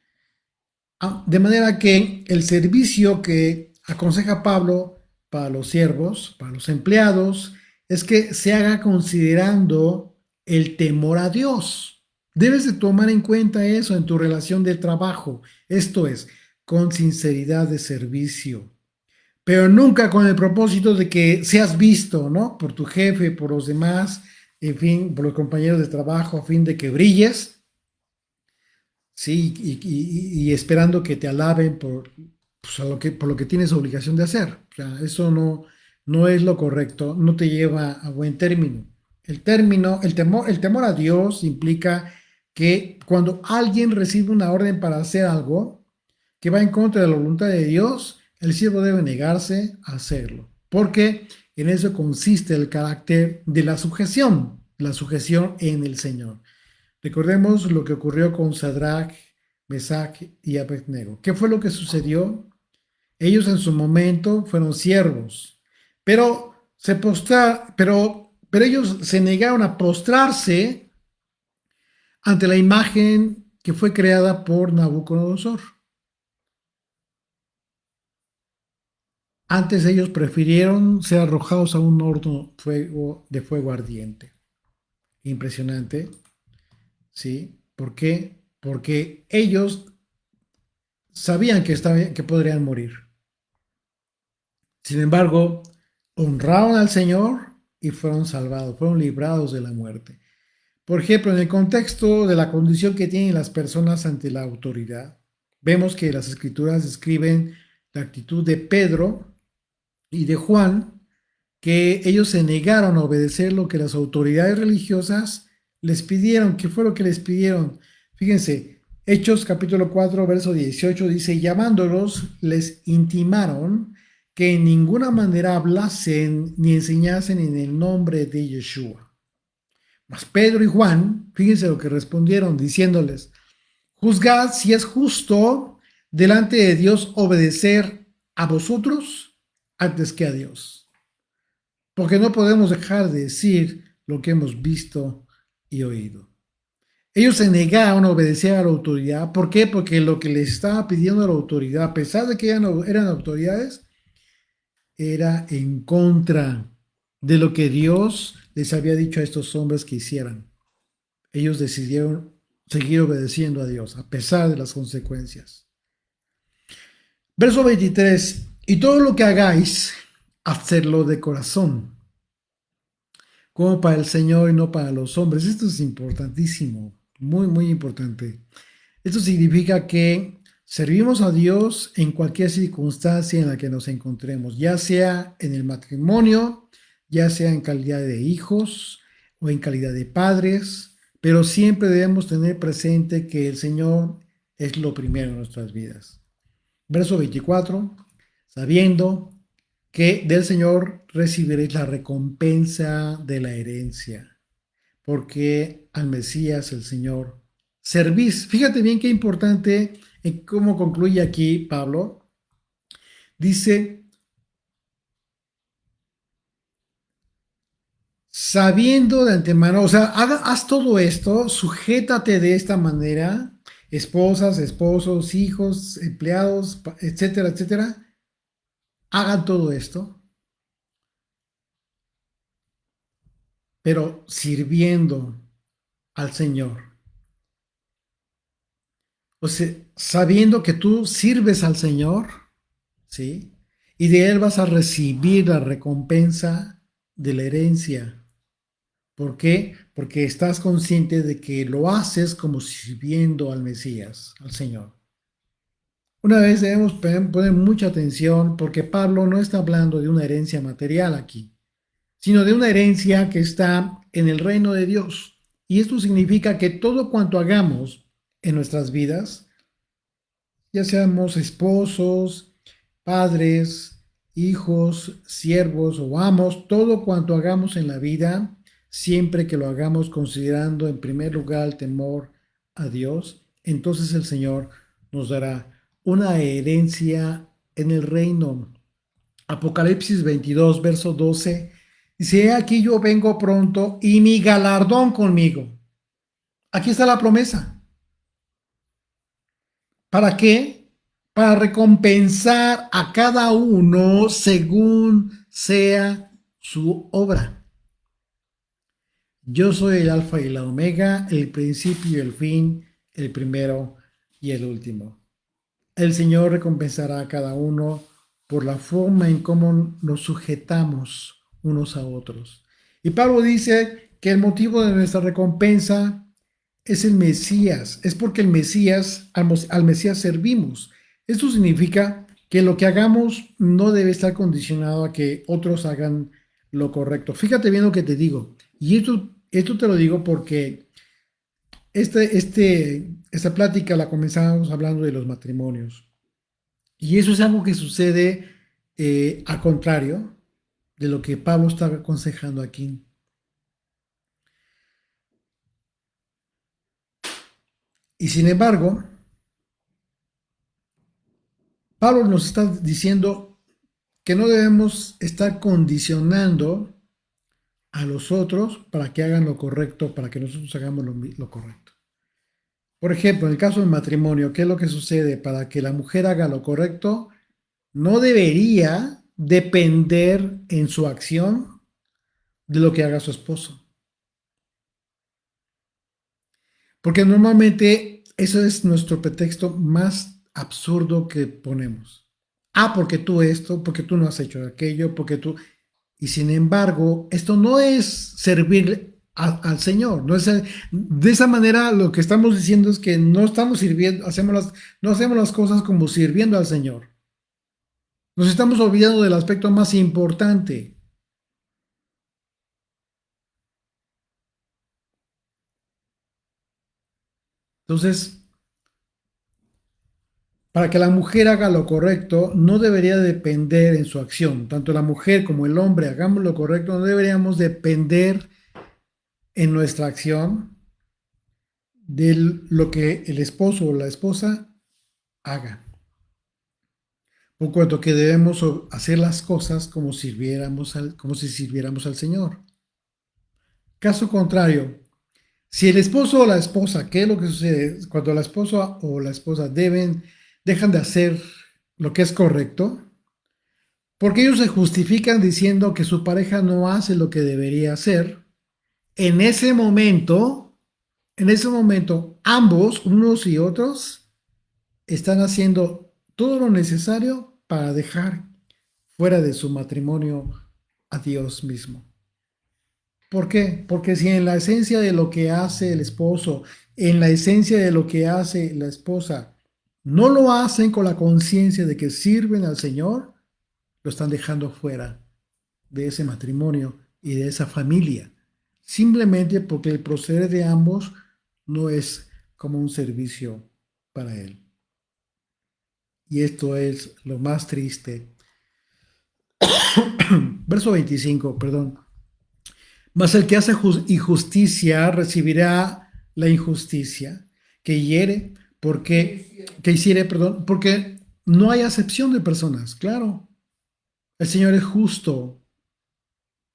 De manera que el servicio que aconseja Pablo para los siervos, para los empleados, es que se haga considerando el temor a Dios. Debes de tomar en cuenta eso en tu relación de trabajo. Esto es, con sinceridad de servicio, pero nunca con el propósito de que seas visto, ¿no? Por tu jefe, por los demás, en fin, por los compañeros de trabajo, a fin de que brilles. Sí, y esperando que te alaben pues, por lo que tienes obligación de hacer. O sea, eso no es lo correcto, no te lleva a buen término. El temor a Dios implica que cuando alguien recibe una orden para hacer algo que va en contra de la voluntad de Dios, el siervo debe negarse a hacerlo, porque en eso consiste el carácter de la sujeción en el Señor. Recordemos lo que ocurrió con Sadrach, Mesach y Abednego. ¿Qué fue lo que sucedió? Ellos en su momento fueron siervos, pero ellos se negaron a postrarse ante la imagen que fue creada por Nabucodonosor. Antes ellos prefirieron ser arrojados a un horno de fuego ardiente. Impresionante, ¿sí? ¿Por qué? Porque ellos sabían que podrían morir. Sin embargo, honraron al Señor y fueron salvados, fueron librados de la muerte. Por ejemplo, en el contexto de la condición que tienen las personas ante la autoridad, vemos que las escrituras describen la actitud de Pedro y de Juan, que ellos se negaron a obedecer lo que las autoridades religiosas les pidieron. ¿Qué fue lo que les pidieron? Fíjense, Hechos capítulo 4, verso 18 dice, llamándolos, les intimaron que en ninguna manera hablasen ni enseñasen en el nombre de Yeshua. Mas Pedro y Juan, fíjense lo que respondieron diciéndoles, juzgad si es justo delante de Dios obedecer a vosotros antes que a Dios. Porque no podemos dejar de decir lo que hemos visto y oído. Ellos se negaron a obedecer a la autoridad. ¿Por qué? Porque lo que les estaba pidiendo la autoridad, a pesar de que eran autoridades, era en contra de lo que Dios les había dicho a estos hombres que hicieran. Ellos decidieron seguir obedeciendo a Dios, a pesar de las consecuencias. Verso 23. Y todo lo que hagáis, hacedlo de corazón, como para el Señor y no para los hombres. Esto es importantísimo, muy, muy importante. Esto significa que servimos a Dios en cualquier circunstancia en la que nos encontremos, ya sea en el matrimonio, ya sea en calidad de hijos o en calidad de padres, pero siempre debemos tener presente que el Señor es lo primero en nuestras vidas. Verso 24, sabiendo que del Señor recibiréis la recompensa de la herencia, porque al Mesías, el Señor, servís. Fíjate bien qué importante en cómo concluye aquí Pablo. Dice, sabiendo de antemano, o sea, haz todo esto, sujétate de esta manera, esposas, esposos, hijos, empleados, etcétera, etcétera, hagan todo esto, pero sirviendo al Señor. O sea, sabiendo que tú sirves al Señor, ¿sí? Y de Él vas a recibir la recompensa de la herencia. ¿Por qué? Porque estás consciente de que lo haces como sirviendo al Mesías, al Señor. Una vez debemos poner mucha atención porque Pablo no está hablando de una herencia material aquí, sino de una herencia que está en el reino de Dios. Y esto significa que todo cuanto hagamos en nuestras vidas, ya seamos esposos, padres, hijos, siervos o amos, todo cuanto hagamos en la vida, siempre que lo hagamos considerando en primer lugar el temor a Dios, entonces el Señor nos dará una herencia en el reino. Apocalipsis 22, verso 12, dice, aquí yo vengo pronto y mi galardón conmigo. Aquí está la promesa. ¿Para qué? Para recompensar a cada uno según sea su obra. Yo soy el alfa y la omega, el principio y el fin, el primero y el último. El Señor recompensará a cada uno por la forma en cómo nos sujetamos unos a otros. Y Pablo dice que el motivo de nuestra recompensa es el Mesías, es porque el Mesías, al Mesías servimos. Esto significa que lo que hagamos no debe estar condicionado a que otros hagan lo correcto. Fíjate bien lo que te digo. Y esto te lo digo porque esta plática la comenzamos hablando de los matrimonios. Y eso es algo que sucede al contrario de lo que Pablo está aconsejando aquí. Y sin embargo, Pablo nos está diciendo que no debemos estar condicionando a los otros para que hagan lo correcto, para que nosotros hagamos lo correcto. Por ejemplo, en el caso del matrimonio, ¿qué es lo que sucede? Para que la mujer haga lo correcto, no debería depender en su acción de lo que haga su esposo. Porque normalmente eso es nuestro pretexto más absurdo que ponemos. Ah, porque tú esto, porque tú no has hecho aquello, porque tú... Y sin embargo, esto no es servir al Señor. No es de esa manera lo que estamos diciendo es que no estamos sirviendo, no hacemos las cosas como sirviendo al Señor. Nos estamos olvidando del aspecto más importante. Entonces, Para que la mujer haga lo correcto, no debería depender en su acción. Tanto la mujer como el hombre hagamos lo correcto, no deberíamos depender en nuestra acción de lo que el esposo o la esposa haga. Por cuanto que debemos hacer las cosas como si sirviéramos al Señor. Caso contrario, si el esposo o la esposa, ¿qué es lo que sucede? Cuando la esposa o la esposa dejan de hacer lo que es correcto, porque ellos se justifican diciendo que su pareja no hace lo que debería hacer, en en ese momento, ambos, unos y otros, están haciendo todo lo necesario para dejar fuera de su matrimonio a Dios mismo. ¿Por qué? Porque si en la esencia de lo que hace el esposo, en la esencia de lo que hace la esposa, no lo hacen con la conciencia de que sirven al Señor, lo están dejando fuera de ese matrimonio y de esa familia, simplemente porque el proceder de ambos no es como un servicio para Él. Y esto es lo más triste. Verso 25, perdón. Mas el que hace injusticia recibirá la injusticia que hiere, que hiciere, perdón, porque no hay acepción de personas, claro. El Señor es justo,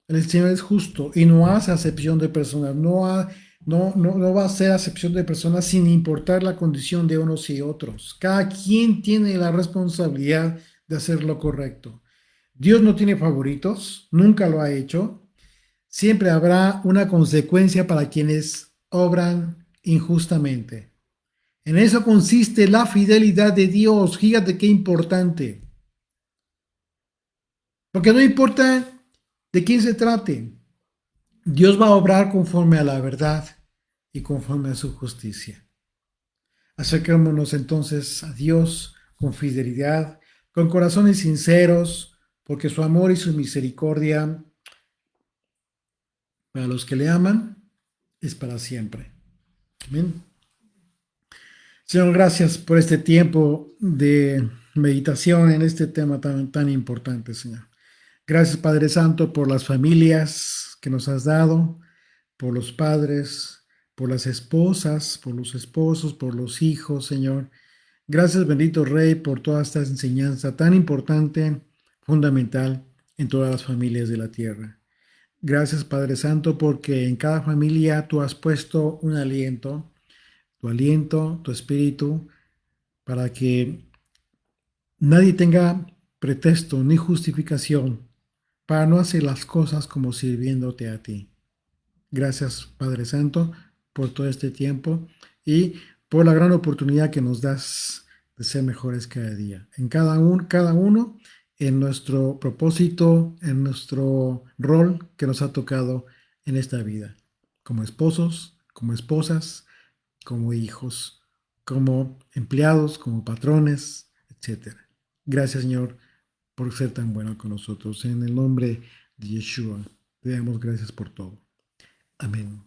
el Señor es justo y no hace acepción de personas, no va a hacer acepción de personas sin importar la condición de unos y otros. Cada quien tiene la responsabilidad de hacer lo correcto. Dios no tiene favoritos, nunca lo ha hecho. Siempre habrá una consecuencia para quienes obran injustamente. En eso consiste la fidelidad de Dios. Fíjate qué importante. Porque no importa de quién se trate, Dios va a obrar conforme a la verdad y conforme a su justicia. Acerquémonos entonces a Dios con fidelidad, con corazones sinceros, porque su amor y su misericordia para los que le aman es para siempre. Amén. Señor, gracias por este tiempo de meditación en este tema tan importante, Señor. Gracias, Padre Santo, por las familias que nos has dado, por los padres, por las esposas, por los esposos, por los hijos, Señor. Gracias, bendito Rey, por toda esta enseñanza tan importante, fundamental en todas las familias de la tierra. Gracias, Padre Santo, porque en cada familia tú has puesto un aliento, tu aliento, tu espíritu, para que nadie tenga pretexto ni justificación para no hacer las cosas como sirviéndote a ti. Gracias, Padre Santo, por todo este tiempo y por la gran oportunidad que nos das de ser mejores cada día. Cada uno en nuestro propósito, en nuestro rol que nos ha tocado en esta vida, como esposos, como esposas, como hijos, como empleados, como patrones, etcétera. Gracias, Señor, por ser tan bueno con nosotros. En el nombre de Yeshua, te damos gracias por todo. Amén.